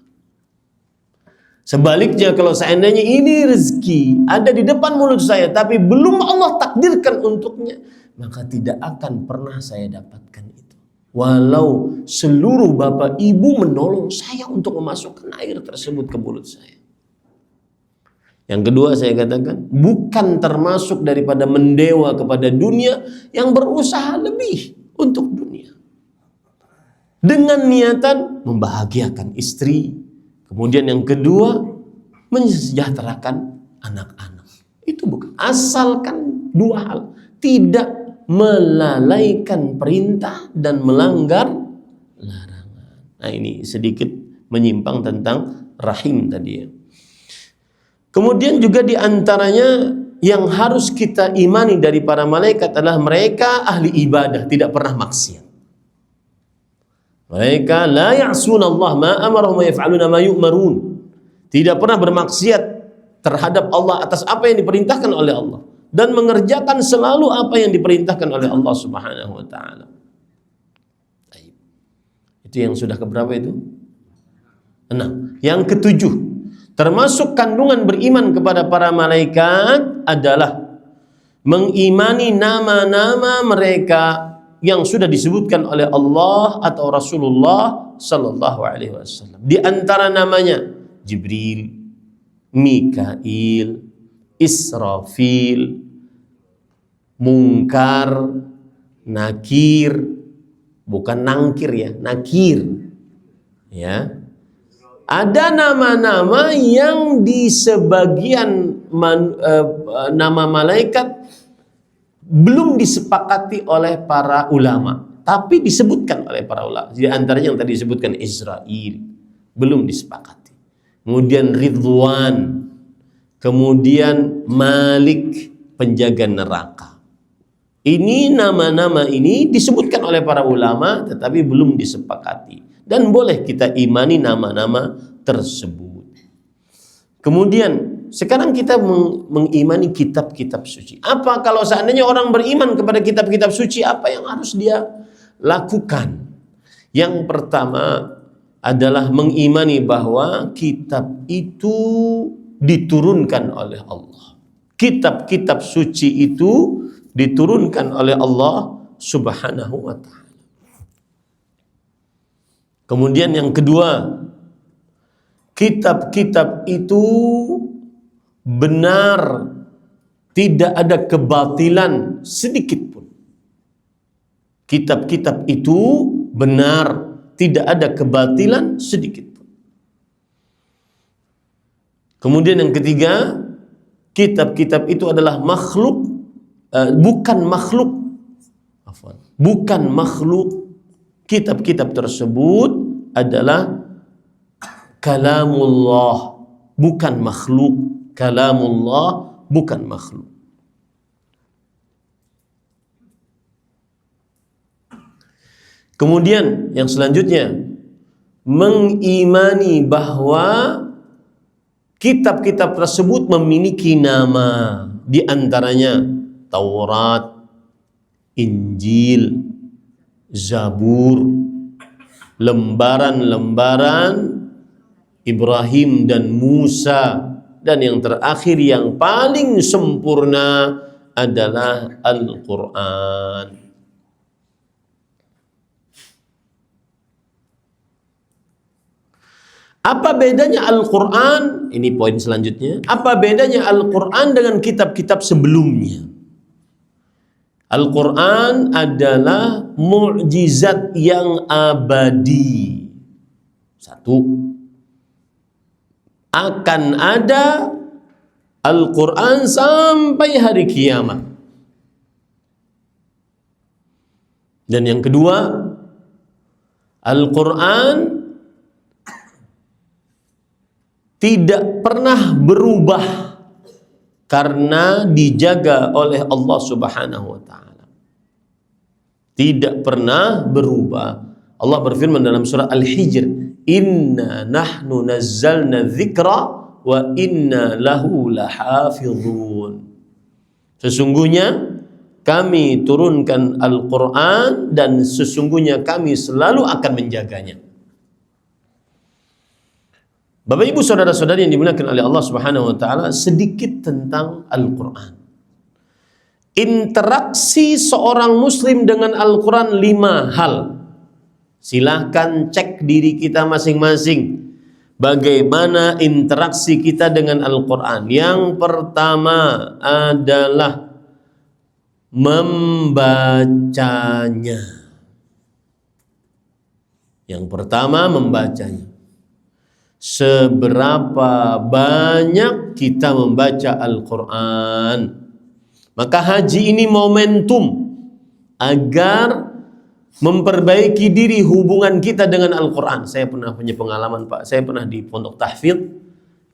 Sebaliknya kalau seandainya ini rezeki ada di depan mulut saya, tapi belum Allah takdirkan untuknya, maka tidak akan pernah saya dapatkan itu. Walau seluruh bapak ibu menolong saya untuk memasukkan air tersebut ke mulut saya. Yang kedua saya katakan, bukan termasuk daripada mendewa kepada dunia yang berusaha lebih untuk dunia. Dengan niatan membahagiakan istri. Kemudian yang kedua, mensejahterakan anak-anak. Itu bukan. Asalkan dua hal. Tidak melalaikan perintah dan melanggar larangan. Nah ini sedikit menyimpang tentang rahim tadi ya. Kemudian juga diantaranya yang harus kita imani dari para malaikat adalah mereka ahli ibadah, tidak pernah maksiat. Mereka la ya'suna Allah ma amarahum wa yaf'aluna ma yu'marun. Tidak pernah bermaksiat terhadap Allah atas apa yang diperintahkan oleh Allah dan mengerjakan selalu apa yang diperintahkan oleh Allah Subhanahu wa taala. Itu yang sudah keberapa itu? 6. Yang ketujuh, termasuk kandungan beriman kepada para malaikat adalah mengimani nama-nama mereka yang sudah disebutkan oleh Allah atau Rasulullah sallallahu alaihi wasallam. Di antara namanya Jibril, Mikail, Israfil, Munkar, Nakir, bukan nangkir ya, Nakir. Ya. Ada nama-nama yang di sebagian nama malaikat belum disepakati oleh para ulama, tapi disebutkan oleh para ulama. Di antaranya yang tadi disebutkan Israel, belum disepakati. Kemudian Ridwan, kemudian Malik, penjaga neraka. Ini nama-nama ini disebutkan oleh para ulama, tetapi belum disepakati. Dan boleh kita imani nama-nama tersebut. Kemudian sekarang kita mengimani kitab-kitab suci. Apa kalau seandainya orang beriman kepada kitab-kitab suci, apa yang harus dia lakukan? Yang pertama adalah mengimani bahwa kitab itu diturunkan oleh Allah. Kitab-kitab suci itu diturunkan oleh Allah Subhanahu wa ta'ala. Kemudian yang kedua, kitab-kitab itu benar, tidak ada kebatilan sedikit pun. Kitab-kitab itu benar, tidak ada kebatilan sedikit pun. Kemudian yang ketiga, kitab-kitab itu adalah makhluk, bukan makhluk. Kitab-kitab tersebut adalah kalamullah, bukan makhluk. Kalamullah, bukan makhluk. Kemudian yang selanjutnya, mengimani bahwa kitab-kitab tersebut memiliki nama, di antaranya Taurat, Injil, Zabur, lembaran-lembaran Ibrahim dan Musa, dan yang terakhir yang paling sempurna adalah Al-Quran. Apa bedanya Al-Quran? Ini poin selanjutnya. Apa bedanya Al-Quran dengan kitab-kitab sebelumnya? Al-Quran adalah mukjizat yang abadi. Satu, akan ada Al-Quran sampai hari kiamat. Dan yang kedua, Al-Quran tidak pernah berubah karena dijaga oleh Allah Subhanahu wa ta'ala. Tidak pernah berubah. Allah berfirman dalam surah Al-Hijr, "Inna nahnu nazzalna dzikra wa inna lahu lahafizun." Sesungguhnya kami turunkan Al-Quran dan sesungguhnya kami selalu akan menjaganya. Bapak ibu saudara-saudari yang dimuliakan oleh Allah Subhanahu wa ta'ala, sedikit tentang Al-Quran. Interaksi seorang muslim dengan Al-Quran 5 hal. Silahkan cek diri kita masing-masing. bagaimana interaksi kita dengan Al-Quran. Yang pertama adalah membacanya. Yang pertama membacanya. Seberapa banyak kita membaca Al-Quran, maka haji ini momentum agar memperbaiki diri hubungan kita dengan Al-Quran. Saya pernah punya pengalaman, Pak. Saya pernah di Pondok Tahfidz.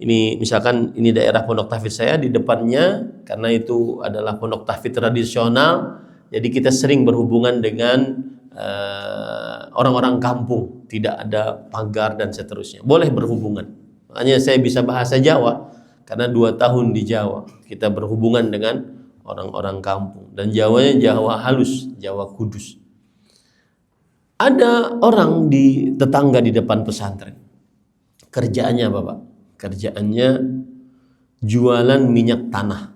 Ini misalkan ini daerah Pondok Tahfidz saya, di depannya karena itu adalah Pondok Tahfidz tradisional, jadi kita sering berhubungan dengan orang-orang kampung, tidak ada pagar dan seterusnya. Boleh berhubungan. Makanya saya bisa bahasa Jawa karena 2 tahun di Jawa. Kita berhubungan dengan orang-orang kampung dan Jawanya Jawa halus, Jawa Kudus. Ada orang di tetangga di depan pesantren. Kerjaannya apa, Pak? Kerjaannya jualan minyak tanah.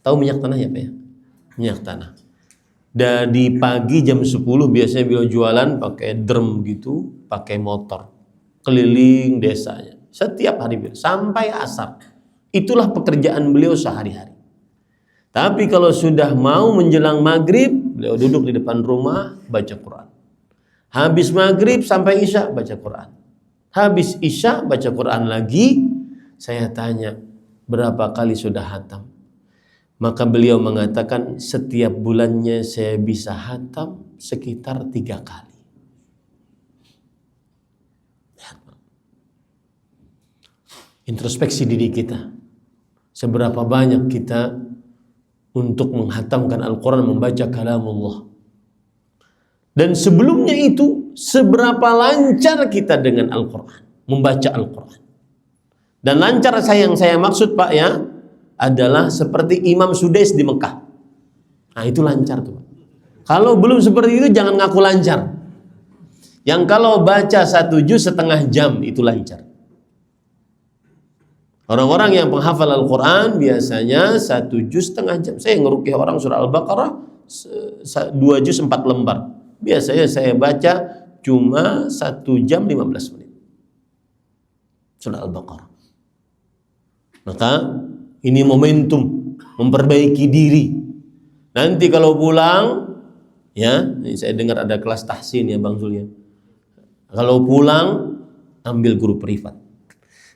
Tahu minyak tanah ya, Pak ya? Minyak tanah. Dari pagi jam 10 biasanya beliau jualan pakai drum gitu, pakai motor. Keliling desanya. Setiap hari beliau, sampai asar. Itulah pekerjaan beliau sehari-hari. Tapi kalau sudah mau menjelang maghrib, beliau duduk di depan rumah, baca Quran. Habis maghrib sampai isya baca Quran. Habis isya baca Quran lagi. Saya tanya, berapa kali sudah hatam? Maka beliau mengatakan, setiap bulannya saya bisa hatam sekitar 3 kali. Introspeksi diri kita. Seberapa banyak kita untuk menghatamkan Al-Quran, membaca kalamullah. Dan sebelumnya itu, seberapa lancar kita dengan Al-Quran, membaca Al-Quran. Dan lancar yang saya maksud, Pak ya, adalah seperti Imam Sudais di Mekah. Nah itu lancar tuh, Pak. Kalau belum seperti itu jangan ngaku lancar. Yang kalau baca 1 juz setengah jam itu lancar. Orang-orang yang penghafal Al-Quran biasanya 1 juz setengah jam. Saya ngeruqyah orang surah Al-Baqarah 2 juz 4 lembar. Biasanya saya baca cuma 1 jam 15 menit surah Al-Baqarah. Maka ini momentum memperbaiki diri. Nanti kalau pulang, ya, saya dengar ada kelas tahsin ya Bang Zulya. Kalau pulang, ambil guru privat.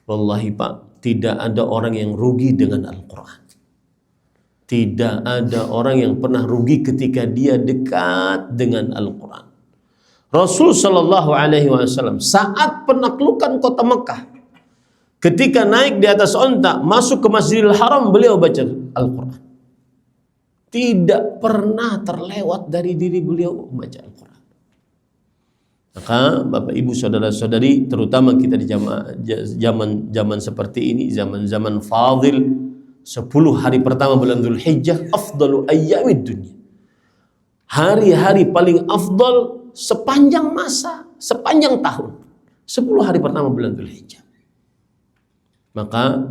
Wallahi Pak, tidak ada orang yang rugi dengan Al-Quran. Tidak ada orang yang pernah rugi ketika dia dekat dengan Al-Quran. Rasul Shallallahu Alaihi Wasallam saat penaklukan kota Mekah, ketika naik di atas onta masuk ke Masjidil Haram, beliau baca Al-Quran. Tidak pernah terlewat dari diri beliau baca Al-Quran. Maka Bapak Ibu saudara-saudari, terutama kita di zaman seperti ini, zaman fadil, 10 hari pertama bulan Dzulhijjah, afdalu ayyamid dunya. Hari-hari paling afdal sepanjang masa, sepanjang tahun. 10 hari pertama bulan Dzulhijjah. Maka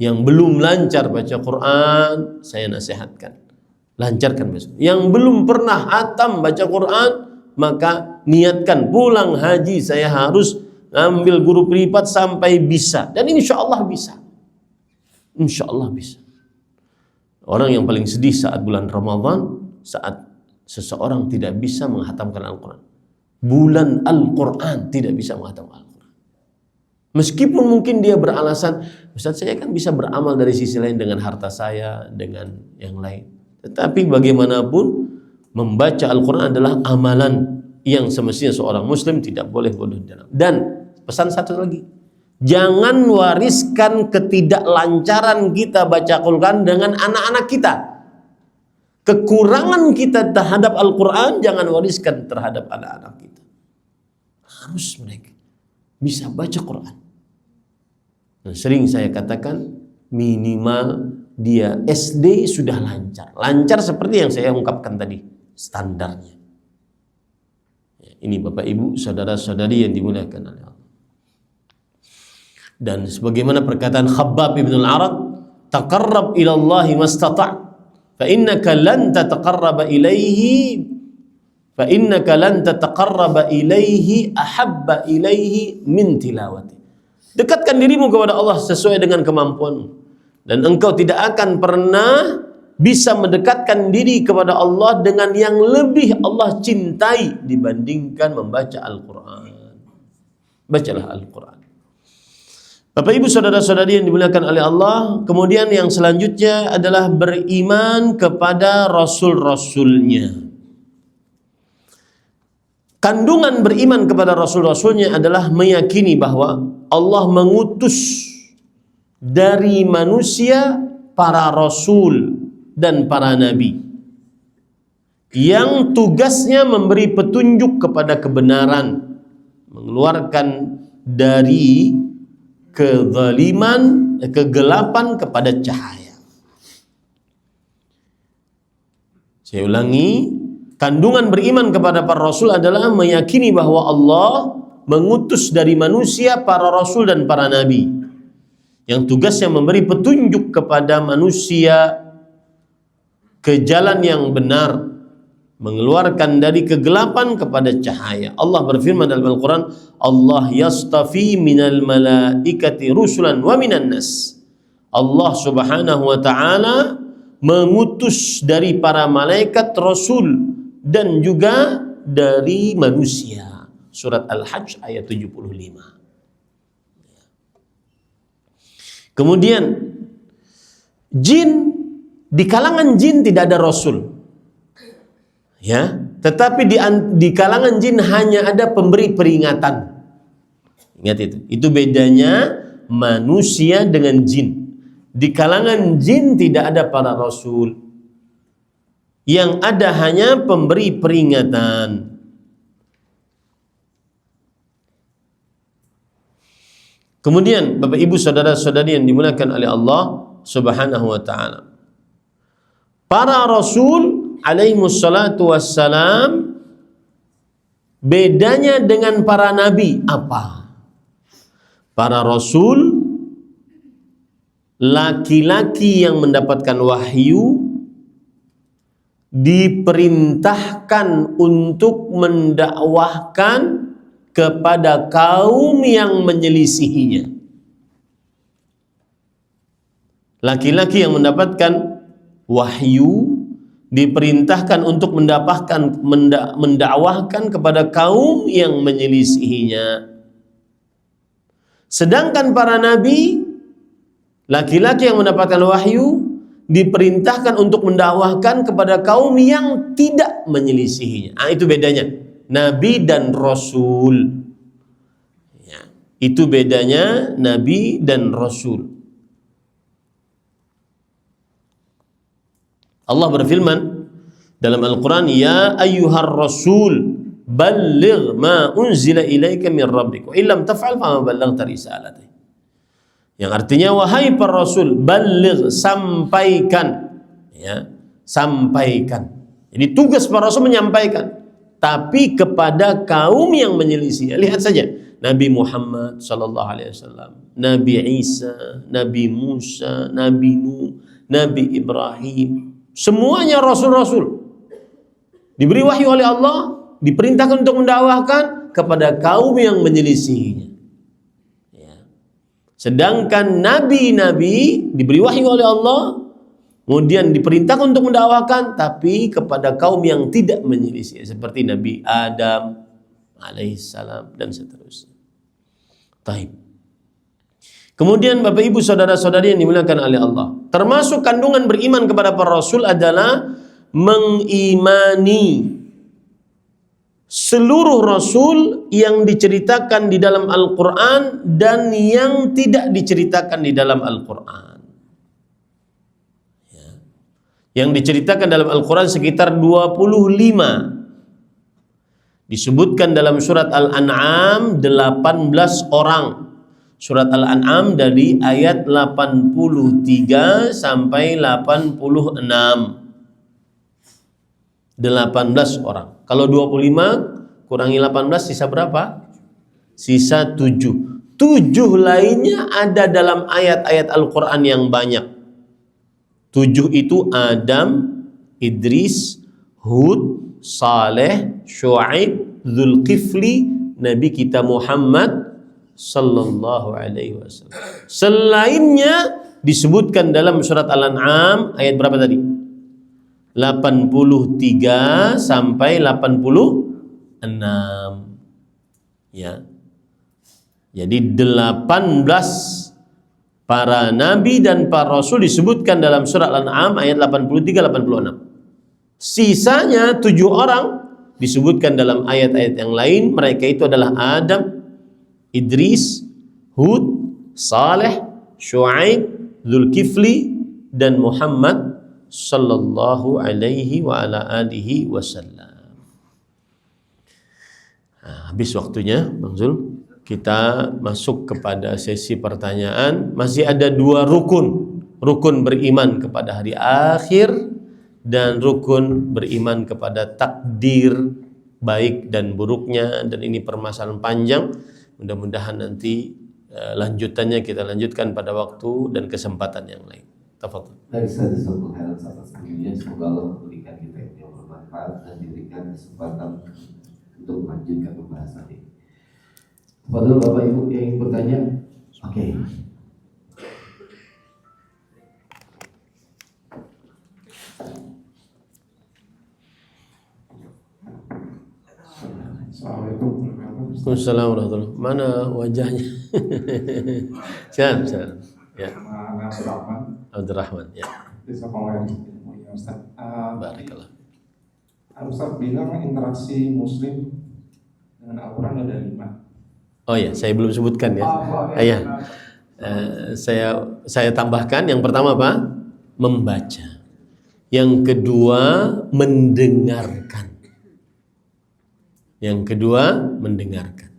yang belum lancar baca Quran, saya nasihatkan, lancarkan besok. Yang belum pernah hatam baca Quran, maka niatkan pulang haji saya harus ambil guru privat sampai bisa. Dan insya Allah bisa. Insya Allah bisa. Orang yang paling sedih saat bulan Ramadan, saat seseorang tidak bisa menghatamkan Al-Quran. Bulan Al-Quran tidak bisa menghatamkan Al-Quran. Meskipun mungkin dia beralasan, Ustaz saya kan bisa beramal dari sisi lain dengan harta saya, dengan yang lain. Tetapi bagaimanapun, membaca Al-Quran adalah amalan yang semestinya seorang muslim tidak boleh bodoh dalam. Dan pesan satu lagi, jangan wariskan ketidaklancaran kita baca Al-Quran dengan anak-anak kita. Kekurangan kita terhadap Al-Quran jangan wariskan terhadap anak-anak kita. Harus mereka bisa baca Quran. Dan sering saya katakan, minimal dia SD sudah lancar. Lancar seperti yang saya ungkapkan tadi, standarnya. Ini Bapak Ibu, saudara-saudari yang dimuliakan oleh Allah. Dan sebagaimana perkataan Khabbab ibn al-Arad, taqarrab ila Allah mastata' fa innaka lan tataqarraba ilaihi ahabba ilaihi min tilawati. Dekatkan dirimu kepada Allah sesuai dengan kemampuanmu, dan engkau tidak akan pernah bisa mendekatkan diri kepada Allah dengan yang lebih Allah cintai dibandingkan membaca Al-Quran. Bacalah Al-Quran. Bapak ibu saudara-saudari yang dimuliakan oleh Allah, kemudian yang selanjutnya adalah beriman kepada Rasul-Rasulnya. Kandungan beriman kepada Rasul-Rasulnya adalah meyakini bahwa Allah mengutus dari manusia para Rasul dan para Nabi yang tugasnya memberi petunjuk kepada kebenaran, mengeluarkan dari kezaliman, kegelapan kepada cahaya. Saya ulangi, kandungan beriman kepada para Rasul adalah meyakini bahwa Allah mengutus dari manusia para Rasul dan para Nabi yang tugasnya memberi petunjuk kepada manusia ke jalan yang benar, mengeluarkan dari kegelapan kepada cahaya. Allah berfirman dalam Al-Quran, Allah yastafi minal malaikati rusulan wa minan nas. Allah subhanahu wa ta'ala mengutus dari para malaikat Rasul dan juga dari manusia. Surat Al-Hajj ayat 75. Kemudian jin, di kalangan jin tidak ada Rasul, ya, tetapi di kalangan jin hanya ada pemberi peringatan. Ingat itu bedanya manusia dengan jin. Di kalangan jin tidak ada para Rasul, yang ada hanya pemberi peringatan. Kemudian Bapak Ibu saudara-saudari yang dimuliakan oleh Allah Subhanahu wa taala, para Rasul alaihimussalatu wassalam, bedanya dengan para nabi apa? Para Rasul laki-laki yang mendapatkan wahyu diperintahkan untuk mendakwahkan kepada kaum yang menyelisihinya. Laki-laki yang mendapatkan wahyu diperintahkan untuk mendakwahkan kepada kaum yang menyelisihinya. Sedangkan para nabi, laki-laki yang mendapatkan wahyu diperintahkan untuk mendakwahkan kepada kaum yang tidak menyelisihinya. Itu bedanya nabi dan rasul, ya, itu bedanya nabi dan rasul. Allah berfirman dalam Al-Quran, ya ayyuhar rasul balligh ma unzila ilaika min rabbik wa illam taf'al fama ballaghta risalati. Yang artinya, wahai para rasul, balligh, sampaikan, ya, sampaikan. Jadi tugas para rasul menyampaikan, tapi kepada kaum yang menyelisih. Lihat saja Nabi Muhammad sallallahu alaihi wasallam, Nabi Isa, Nabi Musa, Nabi Nuh, Nabi Ibrahim, semuanya rasul-rasul diberi wahyu oleh Allah, diperintahkan untuk mendakwahkan kepada kaum yang menyelisihinya. Ya. Sedangkan nabi-nabi diberi wahyu oleh Allah, kemudian diperintahkan untuk mendakwahkan, tapi kepada kaum yang tidak menyelisih, seperti Nabi Adam alaihissalam dan seterusnya. Taib. Kemudian Bapak Ibu saudara-saudari yang dimuliakan oleh Allah, termasuk kandungan beriman kepada para Rasul adalah mengimani seluruh Rasul yang diceritakan di dalam Al-Quran dan yang tidak diceritakan di dalam Al-Quran. Yang diceritakan dalam Al-Quran sekitar 25. Disebutkan dalam surat Al-An'am 18 orang. Surat Al-An'am dari ayat 83 sampai 86. 18 orang. Kalau 25 kurangi 18 sisa berapa? Sisa 7. 7 lainnya ada dalam ayat-ayat Al-Quran yang banyak. 7 itu Adam, Idris, Hud, Saleh, Syuaib, Dzulkifli, Nabi kita Muhammad sallallahu alaihi wasallam. Selainnya disebutkan dalam surat Al-An'am ayat berapa tadi? 83 sampai 86. Ya. Jadi 18 para nabi dan para rasul disebutkan dalam surat Al-An'am ayat 83-86. Sisanya 7 orang disebutkan dalam ayat-ayat yang lain. Mereka itu adalah Adam, Idris, Hud, Saleh, Syuaib, Zulkifli, dan Muhammad sallallahu alaihi wa ala alihi wasallam. Habis waktunya, Bang Zul. Kita masuk kepada sesi pertanyaan. Masih ada 2 rukun. Rukun beriman kepada hari akhir dan rukun beriman kepada takdir baik dan buruknya. Dan ini permasalahan panjang. Mudah-mudahan nanti lanjutannya kita lanjutkan pada waktu dan kesempatan yang lain. Tafadhol. Baik, saya disebut khairan atas kemudian semoga Allah memberikan kita yang bermanfaat dan diberikan kesempatan untuk melanjutkan pembahasan ini. Tafadhol Bapak Ibu yang ingin bertanya. Oke. Assalamualaikum. Waalaikumsalam warahmatullahi wabarakatuh. Mana wajahnya? Jangan. Ya. Nama Abdurrahman. Abdurrahman, ya. Di sekolah yang mulia Ustaz. Barakallah. Ustaz bilang interaksi Muslim dengan Al-Quran ada 5. Oh ya, saya belum sebutkan ya. Iya. Saya tambahkan yang pertama apa? Membaca. Yang kedua mendengarkan. Yang kedua mendengarkan.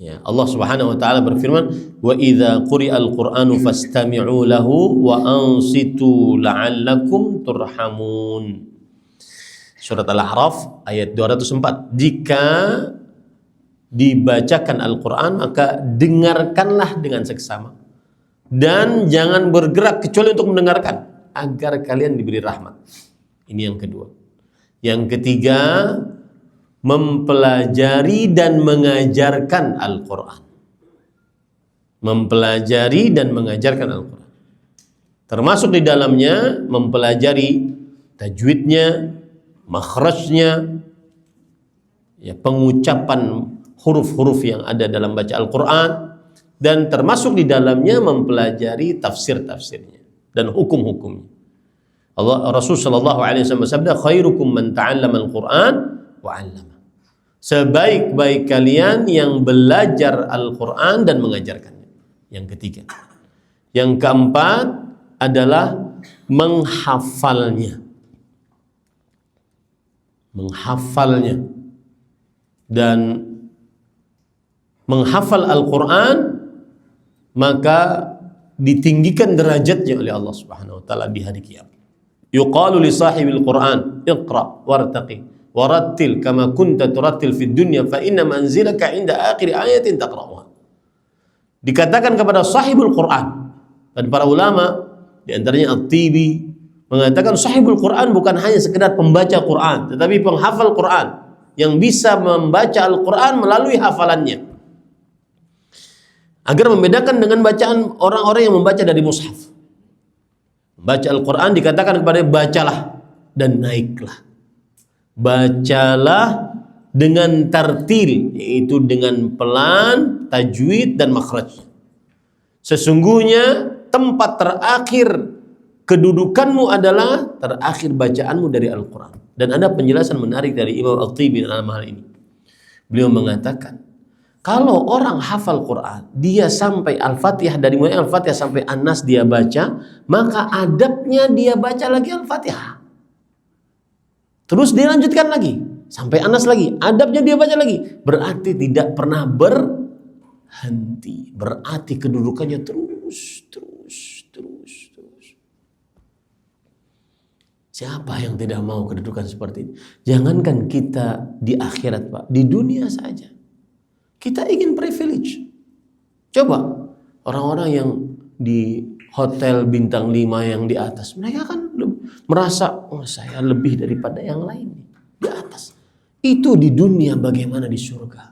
Ya, Allah Subhanahu wa taala berfirman, "Wa idza quri'al Qur'anu fastami'u lahu wa ansitu la'allakum turhamun." Surat Al-A'raf ayat 204. Jika dibacakan Al-Qur'an maka dengarkanlah dengan seksama dan jangan bergerak kecuali untuk mendengarkan agar kalian diberi rahmat. Ini yang kedua. Yang ketiga, mempelajari dan mengajarkan Al-Quran. Mempelajari dan mengajarkan Al-Quran. Termasuk di dalamnya mempelajari tajwidnya, makhrajnya, ya, pengucapan huruf-huruf yang ada dalam baca Al-Quran, dan termasuk di dalamnya mempelajari tafsir-tafsirnya dan hukum-hukumnya. Rasul sallallahu alaihi wasallam bersabda, khairukum man ta'allama al-Qur'an wa 'allama. Sebaik-baik kalian yang belajar Al-Qur'an dan mengajarkannya. Yang ketiga. Yang keempat adalah menghafalnya. Menghafalnya. Dan menghafal Al-Qur'an maka ditinggikan derajatnya oleh Allah Subhanahu wa taala di hari kiamat. Yuqalu li sahibil Qur'an, iqra wartaqi warattil kama kunta turattil fid dunya fa inna manzilaka 'inda akhir ayatin taqra'uha. Dikatakan kepada sahibul Qur'an, dan para ulama di antaranya At-Tibi mengatakan sahibul Qur'an bukan hanya sekedar pembaca Qur'an, tetapi penghafal Qur'an yang bisa membaca Al-Qur'an melalui hafalannya. Agar membedakan dengan bacaan orang-orang yang membaca dari mushaf. Baca Al-Quran dikatakan kepada bacalah dan naiklah. Bacalah dengan tartil, yaitu dengan pelan, tajwid dan makhraj. Sesungguhnya tempat terakhir kedudukanmu adalah terakhir bacaanmu dari Al-Quran. Dan ada penjelasan menarik dari Imam Al-Tibi dalam hal ini. Beliau mengatakan, kalau orang hafal Quran, dia sampai Al-Fatihah, dari mulai Al-Fatihah sampai An-Nas dia baca, maka adabnya dia baca lagi Al-Fatihah. Terus dia lanjutkan lagi, sampai An-Nas lagi, adabnya dia baca lagi. Berarti tidak pernah berhenti. Berarti kedudukannya terus. Siapa yang tidak mau kedudukan seperti ini? Jangankan kita di akhirat, Pak, di dunia saja. Kita ingin privilege. Coba orang-orang yang di hotel bintang 5 yang di atas, mereka kan merasa, oh saya lebih daripada yang lain di atas. Itu di dunia, bagaimana di surga?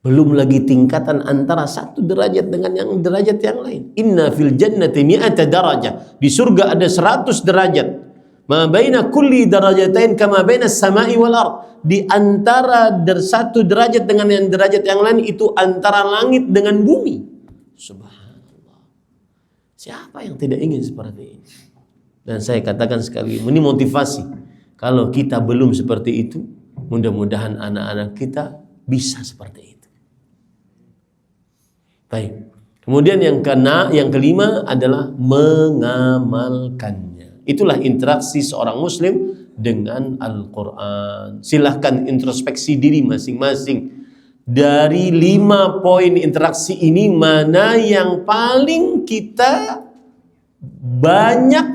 Belum lagi tingkatan antara satu derajat dengan yang derajat yang lain. Inna fil jannati mi'ata darajah. Di surga ada 100 derajat. Ma baina kulli darajatain kama baina samai wal ard. Di antara satu derajat dengan yang derajat yang lain itu antara langit dengan bumi. Subhanallah. Siapa yang tidak ingin seperti ini? Dan saya katakan sekali, ini motivasi. Kalau kita belum seperti itu, mudah-mudahan anak-anak kita bisa seperti itu. Baik. Kemudian yang kelima adalah mengamalkannya. Itulah interaksi seorang muslim dengan Al-Quran. Silahkan introspeksi diri masing-masing. Dari 5 poin interaksi ini, mana yang paling kita banyak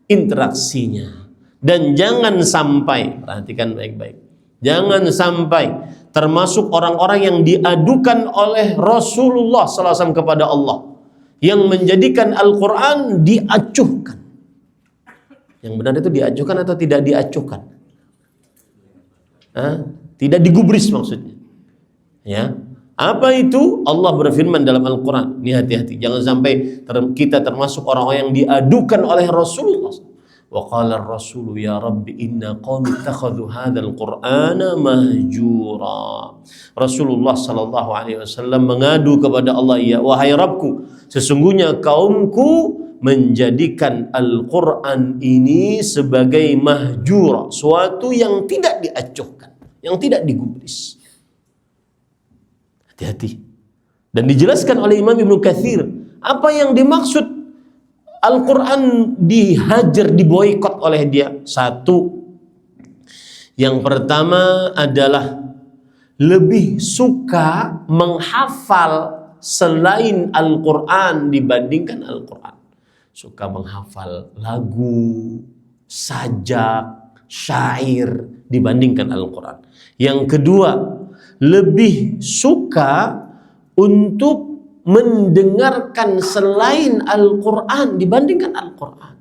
interaksinya. Dan jangan sampai, perhatikan baik-baik, jangan sampai termasuk orang-orang yang diadukan oleh Rasulullah SAW kepada Allah, yang menjadikan Al-Quran diacuhkan. Yang benar itu diacuhkan atau tidak diacuhkan? Tidak digubris maksudnya. Ya, apa itu? Allah berfirman dalam Al-Quran. Ini hati-hati, jangan sampai kita termasuk orang-orang yang diadukan oleh Rasulullah. Wa qala ar-rasulu ya rabbi inna qaumi ittakhadhu hadzal qur'ana mahjura. Rasulullah sallallahu alaihi wasallam mengadu kepada Allah, ya wahai Rabbku, sesungguhnya kaumku menjadikan Al-Quran ini sebagai mahjura, suatu yang tidak diacuhkan, yang tidak digubris. Hati-hati. Dan dijelaskan oleh Imam Ibnu Katsir apa yang dimaksud Al-Quran dihajar, diboikot oleh dia. Satu, yang pertama adalah lebih suka menghafal selain Al-Quran dibandingkan Al-Quran. Suka menghafal lagu, sajak, syair dibandingkan Al-Quran. Yang kedua, lebih suka untuk mendengarkan selain Al-Quran dibandingkan Al-Quran.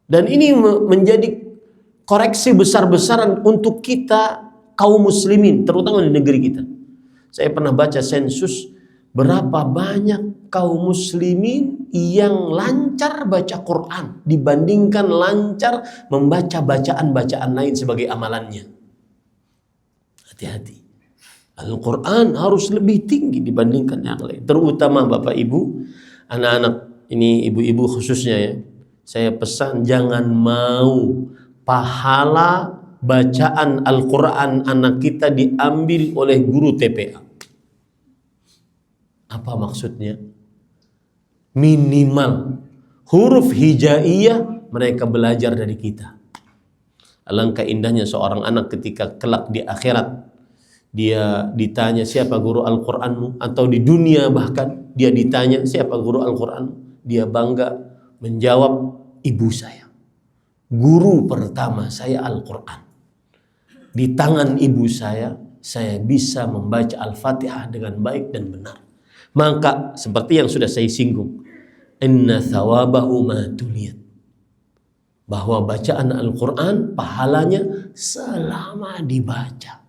Dan ini menjadi koreksi besar-besaran untuk kita kaum muslimin, terutama di negeri kita. Saya pernah baca sensus berapa banyak kaum muslimin yang lancar baca Quran dibandingkan lancar membaca bacaan-bacaan lain sebagai amalannya. Hati-hati. Al-Quran harus lebih tinggi dibandingkan yang lain. Terutama Bapak Ibu, anak-anak ini, ibu-ibu khususnya ya. Saya pesan jangan mau pahala bacaan Al-Quran anak kita diambil oleh guru TPA. Apa maksudnya? Minimal huruf hijaiyah mereka belajar dari kita. Alangkah indahnya seorang anak ketika kelak di akhirat dia ditanya siapa guru Al-Quranmu, atau di dunia bahkan dia ditanya siapa guru Al-Quranmu, dia bangga menjawab, ibu saya, guru pertama saya Al-Quran. Di tangan ibu saya bisa membaca Al-Fatihah dengan baik dan benar. Maka seperti yang sudah saya singgung, inna thawabahu ma tuliyat, bahwa bacaan Al-Quran pahalanya selama dibaca.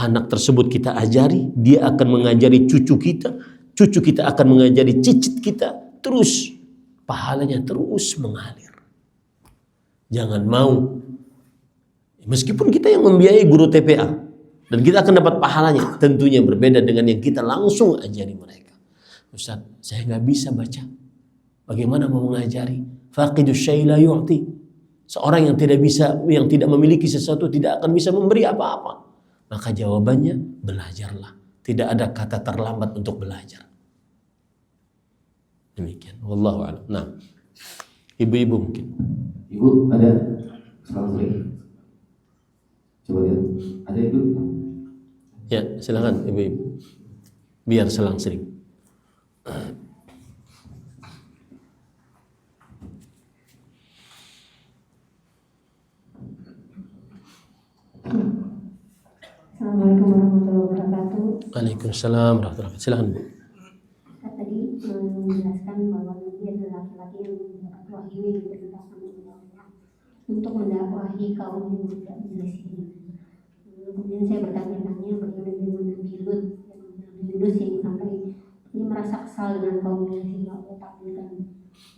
Anak tersebut kita ajari, dia akan mengajari cucu kita akan mengajari cicit kita, terus pahalanya terus mengalir. Jangan mau, meskipun kita yang membiayai guru TPA dan kita akan dapat pahalanya, tentunya berbeda dengan yang kita langsung ajari mereka. Ustaz, saya nggak bisa baca, bagaimana mau mengajari? Faqidus syai' la yu'ti. Seorang yang tidak memiliki sesuatu tidak akan bisa memberi apa-apa. Maka jawabannya, belajarlah. Tidak ada kata terlambat untuk belajar. Demikian. Wallahu a'lam. Nah, ibu-ibu mungkin. Ibu ada salam sering. Coba lihat. Ada ibu? Ya, silakan ibu-ibu. Biar selang sering. Assalamualaikum warahmatullahi wabarakatuh. Waalaikumsalam warahmatullahi wabarakatuh. Silakan Bu. Tadi menjelaskan bahwa Nabi adalah laki-laki yang mendapat wahyu yang diperintahkan oleh Allah untuk mendakwahi kaum yang tidak menyelisih. Kemudian saya bertanya-tanya bagaimana dengan Nabi Lut. Nabi Yunus yang sampai ini merasa kesal dengan kaumnya sehingga Allah takdirkan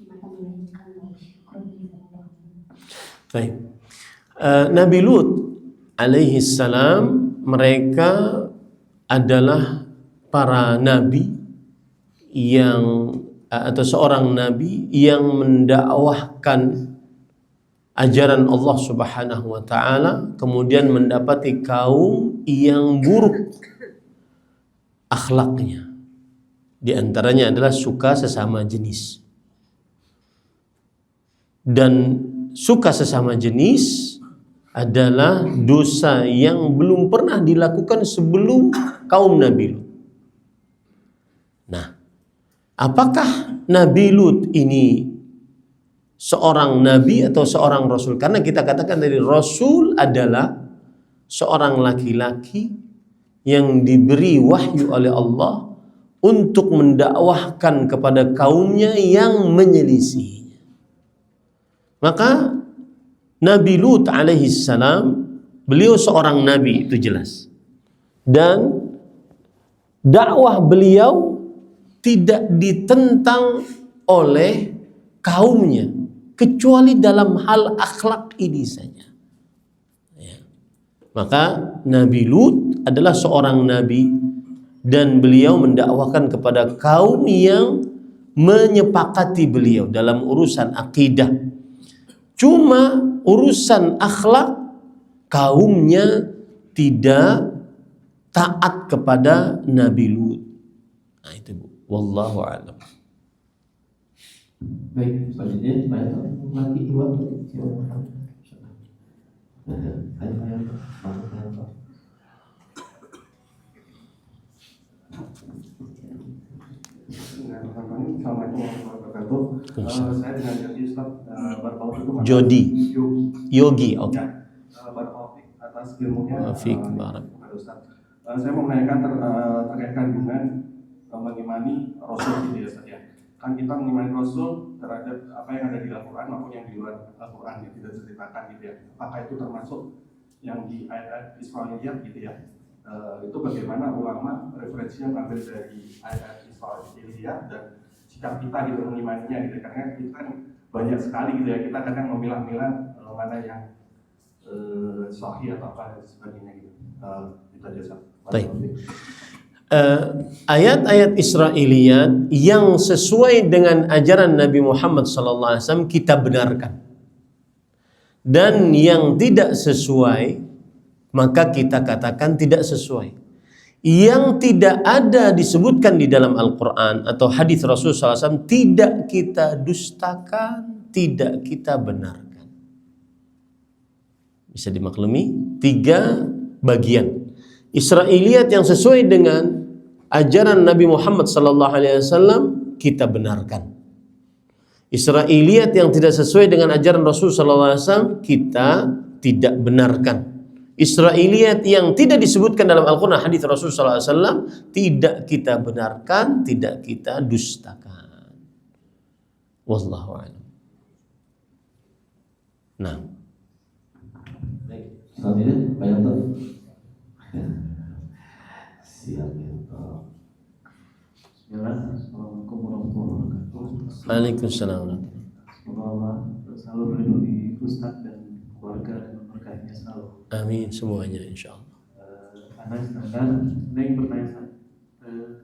mata melahirkan Allah. Baik. Nabi Lut alaihi salam, mereka adalah para nabi yang atau seorang nabi yang mendakwahkan ajaran Allah Subhanahu wa taala, kemudian mendapati kaum yang buruk akhlaknya. Di antaranya adalah suka sesama jenis. Dan suka sesama jenis adalah dosa yang belum pernah dilakukan sebelum kaum Nabi Lut. Nah, apakah Nabi Lut ini seorang nabi atau seorang rasul? Karena kita katakan dari rasul adalah seorang laki-laki yang diberi wahyu oleh Allah untuk mendakwahkan kepada kaumnya yang menyelisihinya. Maka Nabi Lut alaihi salam, beliau seorang nabi, itu jelas. Dan dakwah beliau tidak ditentang oleh kaumnya kecuali dalam hal akhlak ini saja. Ya. Maka Nabi Lut adalah seorang nabi dan beliau mendakwahkan kepada kaum yang menyepakati beliau dalam urusan akidah. Cuma urusan akhlak kaumnya tidak taat kepada Nabi Lut. Nah itu Bu, wallahu a'lam. Baik, selanjutnya saya lagi Iwan silakan. Assalamualaikum warahmatullahi wabarakatuh. Saya dengan Yogi Ustaz Barakallahu Jodi Yogi, oke. Barakallahu atas ilmunya. Fik barak. Ustaz. Saya mau menanyakan terkait kandungan mengimani Rasul gitu ya Ustaz ya. Kan kita mengimani Rasul terhadap apa yang ada di Al-Quran maupun yang di luar Al-Quran yang tidak diceritakan gitu ya. Apakah itu termasuk yang di ayat Israiliyat gitu ya? Itu bagaimana ulama referensinya mengambil dari ayat Israiliyat dan sikap kita gitu mengimaninya gitu. Karena kita kan banyak sekali gitu ya, kita kadang memilah-milah mana yang sahih atau apa dan sebagainya gitu. Itu aja Ustaz. Baik. Ayat-ayat Israiliyat yang sesuai dengan ajaran Nabi Muhammad SAW kita benarkan, dan yang tidak sesuai maka kita katakan tidak sesuai. Yang tidak ada disebutkan di dalam Al-Quran atau hadis Rasulullah SAW tidak kita dustakan, tidak kita benarkan. Bisa dimaklumi 3 bagian. Israiliyat yang sesuai dengan ajaran Nabi Muhammad SAW kita benarkan. Israiliyat yang tidak sesuai dengan ajaran Rasul SAW kita tidak benarkan. Israiliyat yang tidak disebutkan dalam Al-Quran hadis Rasul SAW tidak kita benarkan, tidak kita dustakan. Wallahu a'lam. Nah, baik, selanjutnya Pak Yanto. Siap ya. Assalamualaikum warahmatullahi wabarakatuh. Waalaikumsalam. Semoga Allah selalu melindungi Ustaz dan keluarga dan memberkatinya selalu. Amin semuanya insyaallah. Karena sedangkan saya ingin bertanya,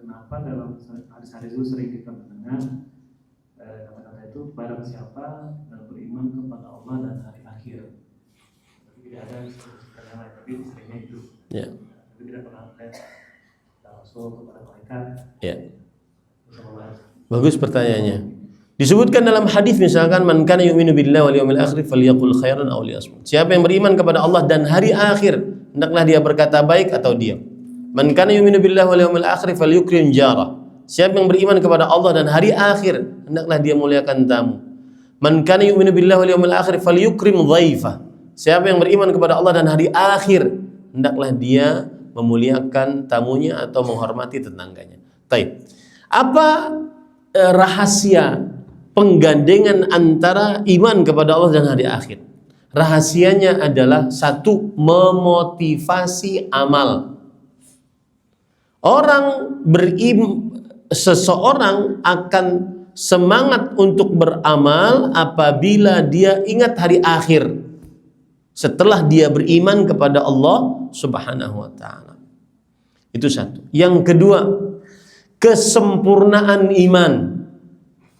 kenapa dalam hadis-hadis itu sering kita mendengar kata-kata itu barang siapa beriman kepada Allah dan hari akhir. Tapi tidak ada yang lain, tapi seringnya itu. Ya. Tapi tidak pernah lihat Rasul kepada malaikat. Ya. Bagus pertanyaannya. Disebutkan dalam hadis misalkan man kana yu'minu billahi wal yawmil akhir falyaqul khairan aw liyasmut. Siapa yang beriman kepada Allah dan hari akhir, hendaklah dia berkata baik atau diam. Man kana yu'minu billahi wal yawmil akhir falyukrim jarah. Siapa yang beriman kepada Allah dan hari akhir, hendaklah dia muliakan tamu. Man kana yu'minu billahi wal yawmil akhir falyukrim dhaifah. Siapa yang beriman kepada Allah dan hari akhir, hendaklah dia memuliakan tamunya atau menghormati tetangganya. Taib. Apa rahasia penggandengan antara iman kepada Allah dan hari akhir? Rahasianya adalah satu, memotivasi amal. Seseorang akan semangat untuk beramal apabila dia ingat hari akhir setelah dia beriman kepada Allah Subhanahu wa taala. Itu satu. Yang kedua, kesempurnaan iman.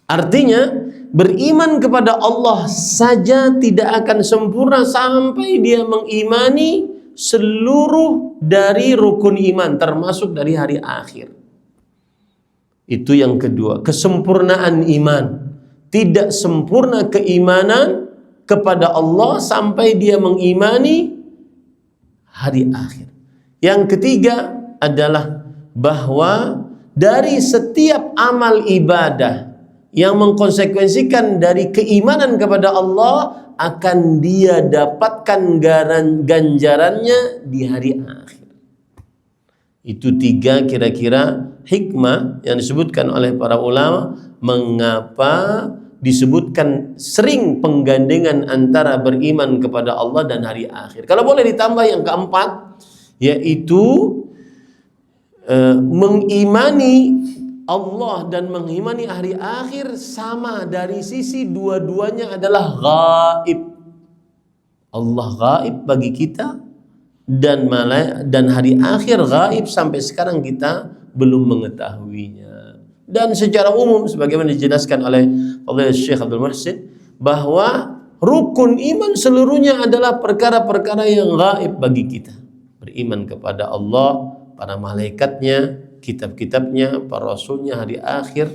Artinya beriman kepada Allah saja tidak akan sempurna sampai dia mengimani seluruh dari rukun iman, termasuk dari hari akhir. Itu yang kedua, kesempurnaan iman. Tidak sempurna keimanan kepada Allah sampai dia mengimani hari akhir. Yang ketiga adalah bahwa dari setiap amal ibadah yang mengkonsekuensikan dari keimanan kepada Allah akan dia dapatkan ganjarannya di hari akhir. Itu tiga kira-kira hikmah yang disebutkan oleh para ulama mengapa disebutkan sering penggandengan antara beriman kepada Allah dan hari akhir. Kalau boleh ditambah yang keempat, yaitu mengimani Allah dan mengimani hari akhir sama dari sisi dua-duanya adalah gaib. Allah gaib bagi kita dan hari akhir gaib sampai sekarang kita belum mengetahuinya. Dan secara umum sebagaimana dijelaskan oleh Syekh Abdul Muhsin bahwa rukun iman seluruhnya adalah perkara-perkara yang gaib bagi kita. Beriman kepada Allah, para malaikatnya, kitab-kitabnya, para rasulnya, hari akhir,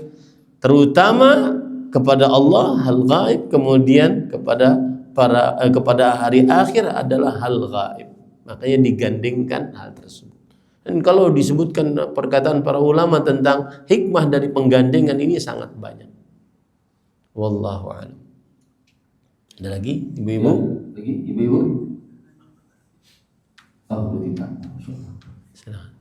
terutama kepada Allah hal gaib, kemudian kepada hari akhir adalah hal gaib. Makanya digandengkan hal tersebut. Dan kalau disebutkan perkataan para ulama tentang hikmah dari penggandengan ini sangat banyak. Wallahu a'lam. Ada lagi ibu-ibu? Lagi ibu-ibu? Oh, kita. Silakan.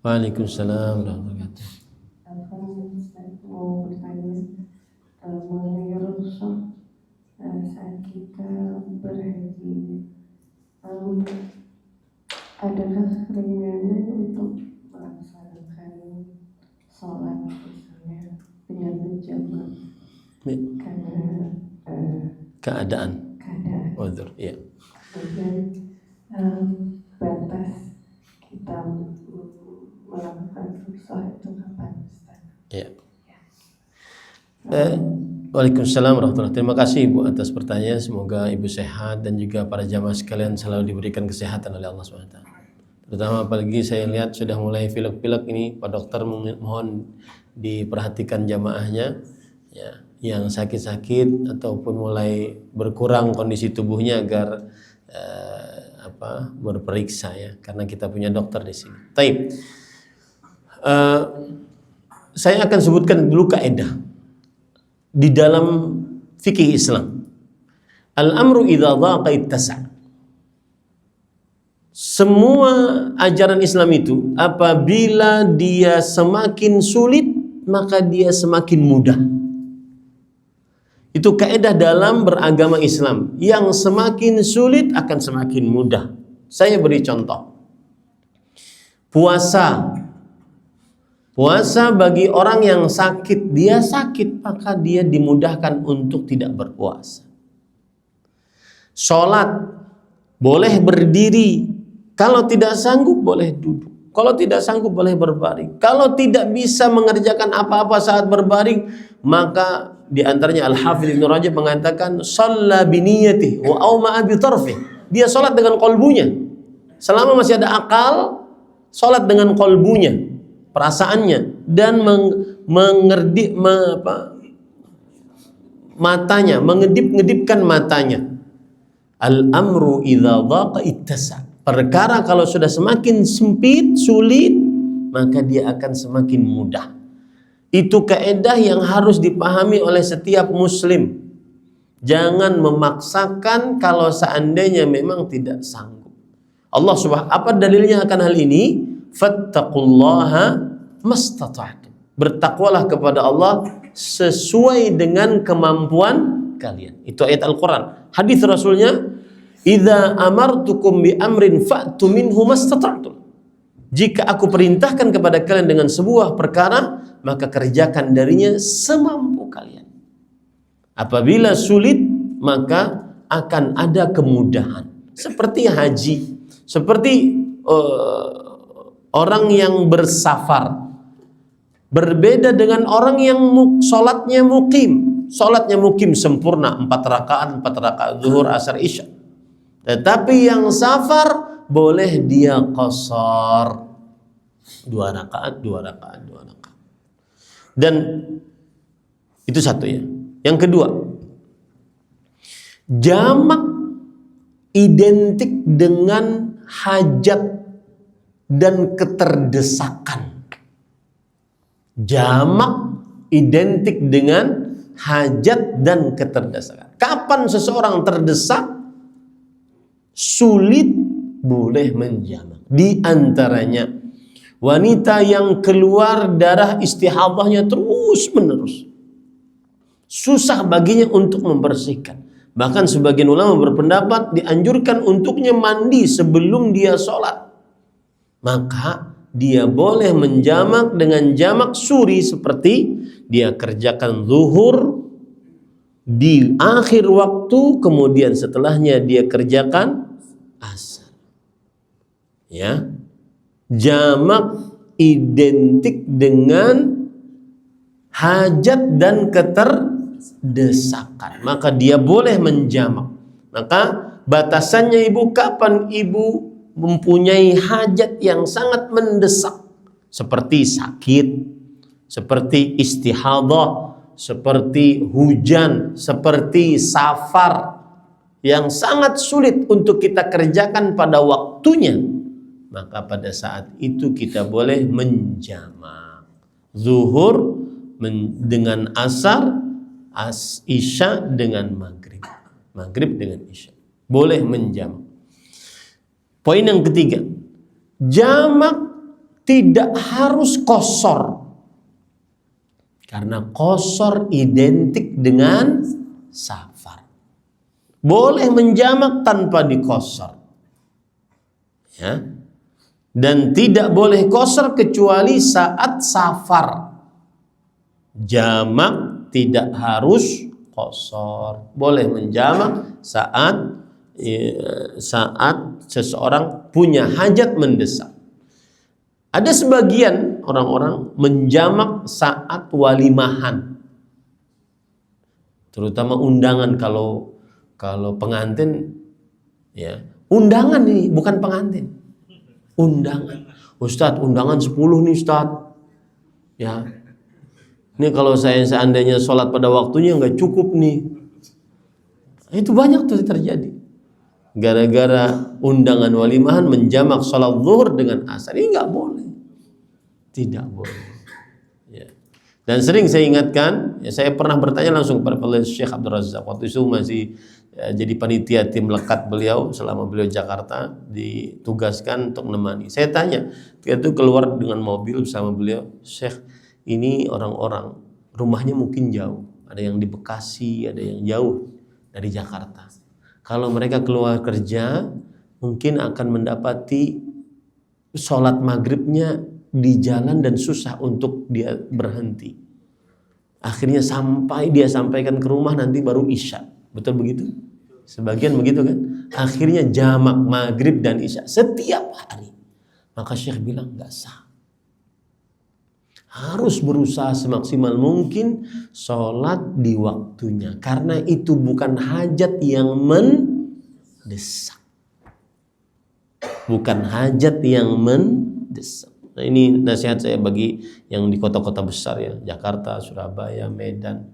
Waalaikumsalam warahmatullahi wabarakatuh. Saya mau bertanya mengenai rukhsah saat kita berhaji. Adakah keringanan untuk melaksanakan sholat misalnya dengan berjamaah karena keadaan. Udzur, ya. Kemudian batas kita melakukan rukhsah itu kapan, Ustaz? Ya. Waalaikumsalam warahmatullahi wabarakatuh. Terima kasih Ibu atas pertanyaan. Semoga Ibu sehat dan juga para jamaah sekalian selalu diberikan kesehatan oleh Allah SWT. Terutama apalagi saya lihat sudah mulai pilek-pilek ini, Pak Dokter mohon diperhatikan jamaahnya ya, yang sakit-sakit ataupun mulai berkurang kondisi tubuhnya agar berperiksa ya, karena kita punya dokter di sini. Taib. Saya akan sebutkan dulu kaidah di dalam fikih Islam. Al-amru idza dhaqa ittasa'. Semua ajaran Islam itu apabila dia semakin sulit maka dia semakin mudah. Itu kaidah dalam beragama Islam. Yang semakin sulit akan semakin mudah. Saya beri contoh. Puasa. Puasa bagi orang yang sakit, dia sakit maka dia dimudahkan untuk tidak berpuasa. Sholat boleh berdiri, kalau tidak sanggup boleh duduk, kalau tidak sanggup boleh berbaring. Kalau tidak bisa mengerjakan apa-apa saat berbaring, maka di antaranya Al-Hafidz Ibnu Rajab mengatakan shalla bi niyyatihi wa auma'a bi tarfihi. Dia salat dengan qalbunya. Selama masih ada akal, salat dengan qalbunya, perasaannya, dan matanya, mengedip-ngedipkan matanya. Al-amru idza dhaqa ittasa'. Perkara kalau sudah semakin sempit, sulit, maka dia akan semakin mudah. Itu kaidah yang harus dipahami oleh setiap muslim. Jangan memaksakan kalau seandainya memang tidak sanggup. Allah Subhanahu, apa dalilnya akan hal ini? Fattaqullaha mastata'tum. Bertakwalah kepada Allah sesuai dengan kemampuan kalian. Itu ayat Al-Quran. Hadis Rasulnya, idza amartukum bi amrin fa'tu minhu mastata'tum. Jika aku perintahkan kepada kalian dengan sebuah perkara, maka kerjakan darinya semampu kalian. Apabila sulit, maka akan ada kemudahan. Seperti haji, seperti orang yang bersafar. Berbeda dengan orang yang sholatnya mukim. Sholatnya mukim sempurna, 4 rakaat zuhur, asar, isya. Tetapi yang safar boleh dia qasar, 2 rakaat. Dan itu satu ya. Yang kedua, jamak identik dengan hajat dan keterdesakan. Jamak identik dengan hajat dan keterdesakan. Kapan seseorang terdesak, sulit, boleh menjamak. Di antaranya wanita yang keluar darah istihadahnya terus menerus, susah baginya untuk membersihkan. Bahkan sebagian ulama berpendapat dianjurkan untuknya mandi sebelum dia sholat. Maka dia boleh menjamak dengan jamak suri, seperti dia kerjakan zuhur di akhir waktu, kemudian setelahnya dia kerjakan asar. Ya, jamak identik dengan hajat dan keterdesakan, maka dia boleh menjamak. Maka batasannya ibu, kapan ibu mempunyai hajat yang sangat mendesak, seperti sakit, seperti istihadah, seperti hujan, seperti safar yang sangat sulit untuk kita kerjakan pada waktunya, maka pada saat itu kita boleh menjamak zuhur dengan asar, isya dengan maghrib dengan isya, boleh menjamak. Poin yang ketiga, jamak tidak harus qasar, karena qasar identik dengan safar. Boleh menjamak tanpa diqasar, ya. Dan tidak boleh qasar kecuali saat safar. Jamak tidak harus qasar, boleh menjamak saat seseorang punya hajat mendesak. Ada sebagian orang-orang menjamak saat walimahan, terutama undangan. Kalau pengantin, ya, undangan ini bukan pengantin, undangan. Ustadz, undangan 10 nih Ustadz, ya. Ini kalau saya seandainya sholat pada waktunya nggak cukup nih. Itu banyak tuh terjadi. Gara-gara undangan walimahan menjamak sholat zuhur dengan asar. Ini nggak boleh, tidak boleh, ya. Dan sering saya ingatkan, ya, saya pernah bertanya langsung kepada Syekh Abdul Razak, waktu itu masih jadi panitia tim lekat beliau selama beliau Jakarta, ditugaskan untuk menemani. Saya tanya, dia itu keluar dengan mobil bersama beliau, Syekh, ini orang-orang rumahnya mungkin jauh, ada yang di Bekasi, ada yang jauh dari Jakarta. Kalau mereka keluar kerja, mungkin akan mendapati sholat maghribnya di jalan dan susah untuk dia berhenti. Akhirnya sampai dia sampaikan ke rumah nanti baru isya. Betul begitu? Sebagian begitu kan? Akhirnya jamak maghrib dan isya setiap hari. Maka Syekh bilang nggak sah. Harus berusaha semaksimal mungkin sholat di waktunya, karena itu bukan hajat yang mendesak, bukan hajat yang mendesak. Nah, ini nasihat saya bagi yang di kota-kota besar, ya, Jakarta, Surabaya, Medan,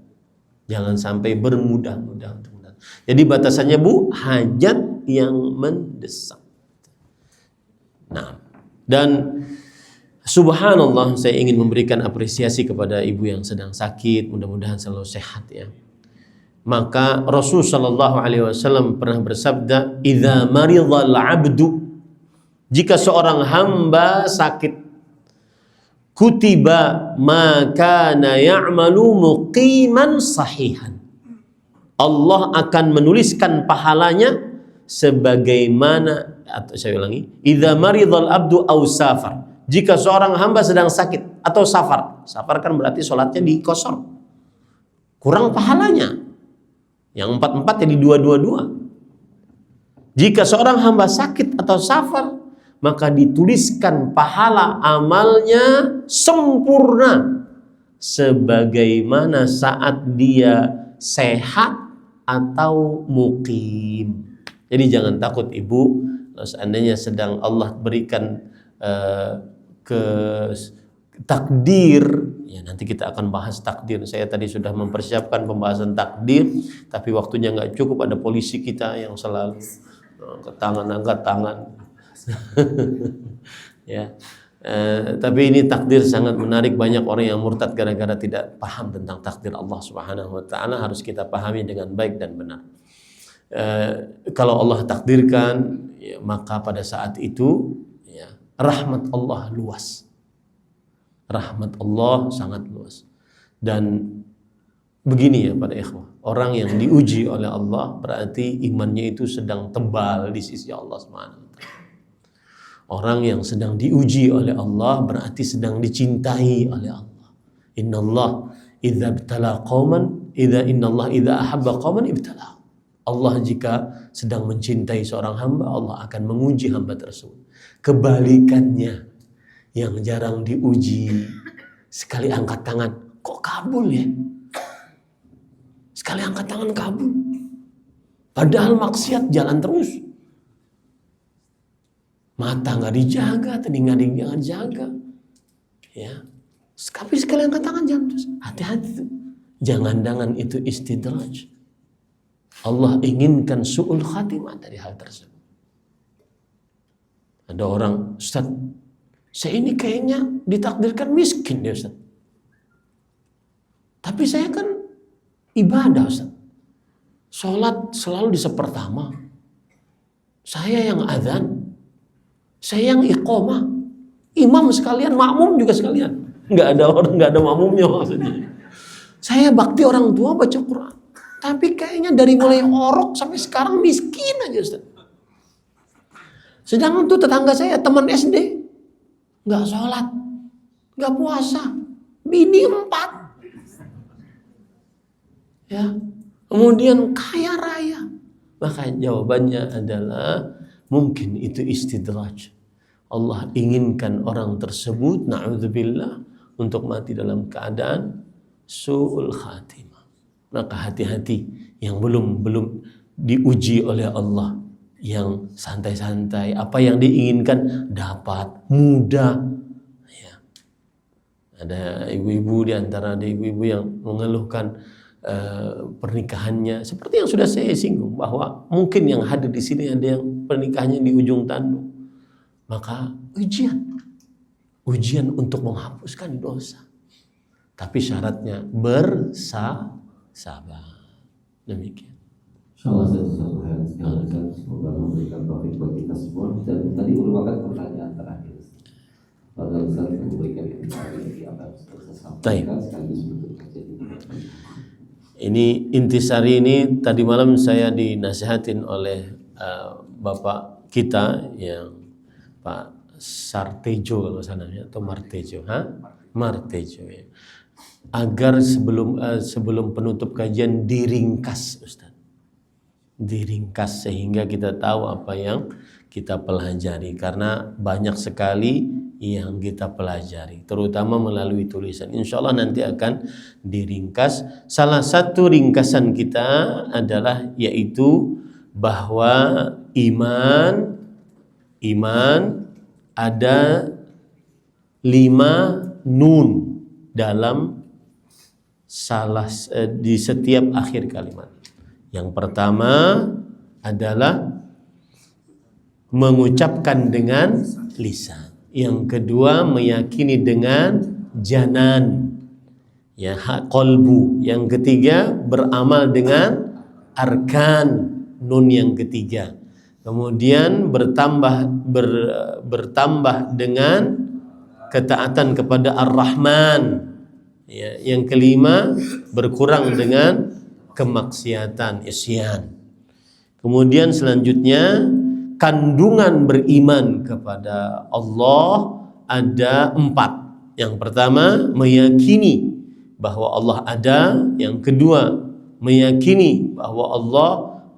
jangan sampai bermudah-mudah. Jadi batasannya, Bu, hajat yang mendesak. Nah, dan subhanallah, saya ingin memberikan apresiasi kepada ibu yang sedang sakit, mudah-mudahan selalu sehat, ya. Maka Rasul sallallahu alaihi wasallam pernah bersabda, "Idza maridhal 'abdu," jika seorang hamba sakit, "kutiba ma kana ya'malu muqiman sahihan." Allah akan menuliskan pahalanya sebagaimana, atau saya ulangi, "Idza maridhal 'abdu aw safar." Jika seorang hamba sedang sakit atau safar. Safar kan berarti sholatnya dikosor. Kurang pahalanya. Yang 4-4 jadi 2-2-2. Jika seorang hamba sakit atau safar, maka dituliskan pahala amalnya sempurna sebagaimana saat dia sehat atau mukim. Jadi jangan takut ibu, seandainya sedang Allah berikan ke takdir, ya nanti kita akan bahas takdir. Saya tadi sudah mempersiapkan pembahasan takdir, tapi waktunya nggak cukup. Ada polisi kita yang selalu angkat tangan ya. Tapi ini takdir sangat menarik. Banyak orang yang murtad gara-gara tidak paham tentang takdir Allah Subhanahu wa taala. Harus kita pahami dengan baik dan benar. Kalau Allah takdirkan, ya, maka pada saat itu, ya, rahmat Allah luas. Rahmat Allah sangat luas. Dan begini ya para ikhwah, orang yang diuji oleh Allah berarti imannya itu sedang tebal di sisi Allah SWT. Orang yang sedang diuji oleh Allah berarti sedang dicintai oleh Allah. Innallah idza ibtala qauman innallah idza ahabba qauman ibtala. Allah jika sedang mencintai seorang hamba, Allah akan menguji hamba tersebut. Kebalikannya, yang jarang diuji, sekali angkat tangan kok kabul ya, sekali angkat tangan kabul, padahal maksiat jalan terus, mata nggak dijaga, telinga nggak dijaga, ya, tapi sekali angkat tangan jalan terus. Hati-hati tuh, jangan-jangan itu istidraj. Allah inginkan su'ul khatimah dari hal tersebut. Ada orang, Ustaz, saya ini kayaknya ditakdirkan miskin ya Ustaz. Tapi saya kan ibadah Ustaz. Sholat selalu di sepertama. Saya yang azan, saya yang iqamah. Imam sekalian, makmum juga sekalian. Nggak ada makmumnya maksudnya. Saya bakti orang tua baca Quran. Tapi kayaknya dari mulai orok sampai sekarang miskin aja Ustaz. Sedangkan tuh tetangga saya, teman SD, nggak sholat, nggak puasa, bini 4, ya, kemudian kaya raya. Maka jawabannya adalah mungkin itu istidraj. Allah inginkan orang tersebut, na'udzubillah, untuk mati dalam keadaan su'ul khatimah. Maka hati-hati yang belum diuji oleh Allah, yang santai-santai, apa yang diinginkan dapat mudah. Ya. Ada ibu-ibu di antara ibu-ibu yang mengeluhkan pernikahannya, seperti yang sudah saya singgung bahwa mungkin yang hadir di sini ada yang pernikahannya di ujung tanduk. Maka ujian untuk menghapuskan dosa. Tapi syaratnya bersabar. Demikian. Salah satu hal yang akan semoga memberikan taufik bagi kita semua. Dan tadi merupakan pertanyaan terakhir. Pada saat memberikan intisari apa yang sudah saya sampaikan sekaligus untuk terjadi. Ini intisari ini tadi malam saya dinasihatin oleh bapak kita yang Pak Sartejo kalau sananya, atau Martejo, Martejo ya. Agar sebelum penutup kajian diringkas Ustaz. Diringkas sehingga kita tahu apa yang kita pelajari, karena banyak sekali yang kita pelajari terutama melalui tulisan. Insya Allah nanti akan diringkas. Salah satu ringkasan kita adalah yaitu bahwa iman ada 5 nun dalam di setiap akhir kalimat. Yang pertama adalah mengucapkan dengan lisan. Yang kedua meyakini dengan janan. ya, qalbu. Yang ketiga beramal dengan arkan, nun yang ketiga. Kemudian bertambah dengan ketaatan kepada Ar-Rahman. Ya, yang kelima berkurang dengan kemaksiatan, isyan. Kemudian selanjutnya kandungan beriman kepada Allah ada 4. Yang pertama meyakini bahwa Allah ada. Yang kedua meyakini bahwa Allah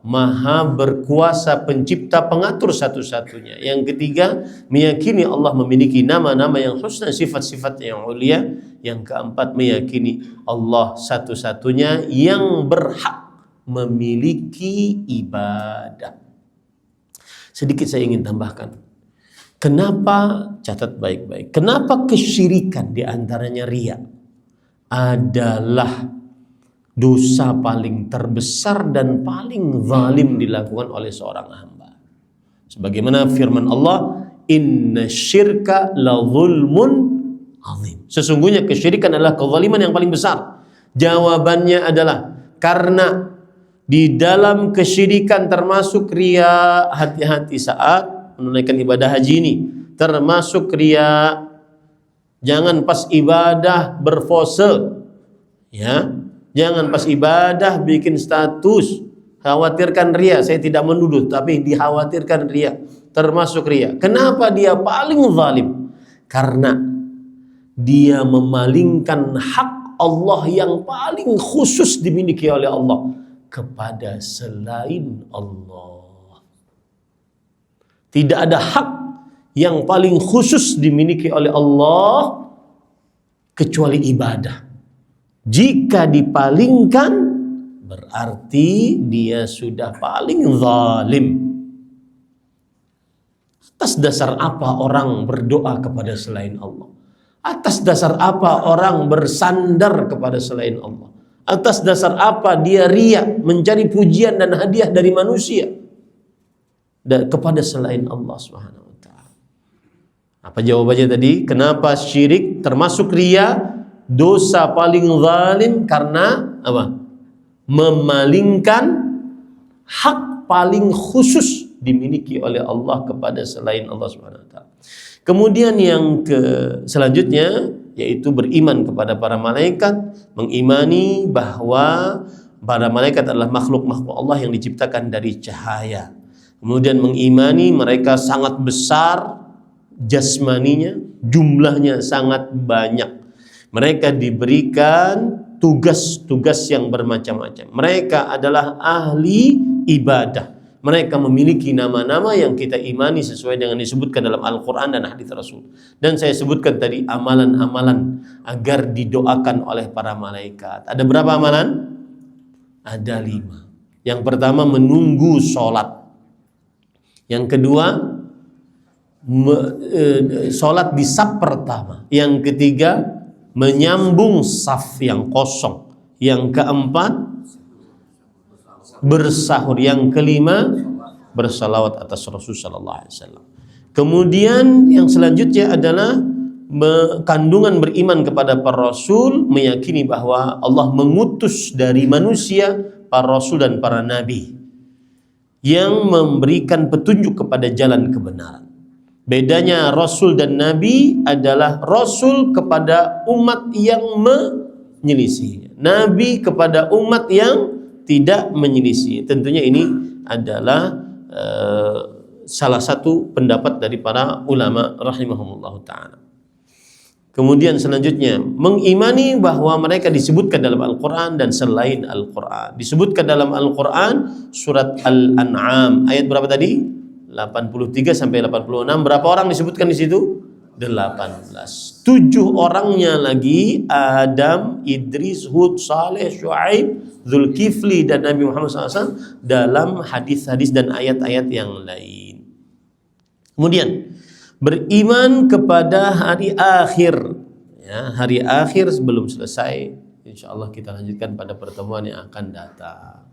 Maha berkuasa, pencipta, pengatur satu-satunya. Yang ketiga, meyakini Allah memiliki nama-nama yang husna, sifat-sifat yang mulia. Yang keempat, meyakini Allah satu-satunya yang berhak memiliki ibadah. Sedikit saya ingin tambahkan. Kenapa, catat baik-baik, kenapa kesyirikan diantaranya riya adalah dosa paling terbesar dan paling zalim dilakukan oleh seorang hamba. Sebagaimana firman Allah, inna syirka la zulmun azim. Sesungguhnya kesyirikan adalah kezaliman yang paling besar. Jawabannya adalah karena di dalam kesyirikan termasuk riya. Hati-hati saat menunaikan ibadah haji ini, termasuk riya. Jangan pas ibadah berpose, ya. Jangan pas ibadah bikin status, khawatirkan riya. Saya tidak menuduh, tapi dikhawatirkan riya, termasuk riya. Kenapa dia paling zalim? Karena dia memalingkan hak Allah yang paling khusus dimiliki oleh Allah kepada selain Allah. Tidak ada hak yang paling khusus dimiliki oleh Allah kecuali ibadah. Jika dipalingkan berarti dia sudah paling zalim. Atas dasar apa orang berdoa kepada selain Allah? Atas dasar apa orang bersandar kepada selain Allah? Atas dasar apa dia riya, mencari pujian dan hadiah dari manusia dan kepada selain Allah Subhanahu wa taala? Apa jawabannya tadi? Kenapa syirik termasuk riya dosa paling zalim? Karena apa? Memalingkan hak paling khusus dimiliki oleh Allah kepada selain Allah Subhanahu wa taala. Kemudian yang selanjutnya yaitu beriman kepada para malaikat, mengimani bahwa para malaikat adalah makhluk-makhluk Allah yang diciptakan dari cahaya. Kemudian mengimani mereka sangat besar jasmaninya, jumlahnya sangat banyak. Mereka diberikan tugas-tugas yang bermacam-macam. Mereka adalah ahli ibadah. Mereka memiliki nama-nama yang kita imani sesuai dengan disebutkan dalam Al-Quran dan hadits Rasul. Dan saya sebutkan tadi amalan-amalan agar didoakan oleh para malaikat. Ada berapa amalan? Ada 5. Yang pertama menunggu sholat. Yang kedua sholat di saf pertama. Yang ketiga menyambung saf yang kosong. Yang keempat bersahur. Yang kelima bersalawat atas Rasul sallallahu alaihi wasallam. Kemudian yang selanjutnya adalah kandungan beriman kepada para rasul, meyakini bahwa Allah mengutus dari manusia para rasul dan para nabi yang memberikan petunjuk kepada jalan kebenaran. Bedanya rasul dan nabi adalah rasul kepada umat yang menyelisihinya, nabi kepada umat yang tidak menyelisih. Tentunya ini adalah salah satu pendapat dari para ulama rahimahumullah ta'ala. Kemudian selanjutnya mengimani bahwa mereka disebutkan dalam Al-Quran dan selain Al-Quran. Disebutkan dalam Al-Quran surat Al-An'am ayat berapa tadi? 83 sampai 86. Berapa orang disebutkan di situ? 18. 7 orangnya lagi Adam, Idris, Hud, Saleh, Syuaib, Zulkifli dan Nabi Muhammad SAW dalam hadis-hadis dan ayat-ayat yang lain. Kemudian beriman kepada hari akhir. Ya, hari akhir sebelum selesai. InsyaAllah kita lanjutkan pada pertemuan yang akan datang.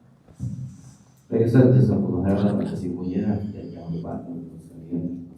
Baik, Ustaz, jazakumullah khairan atas ilmunya dan jangan lupa teman-teman sekalian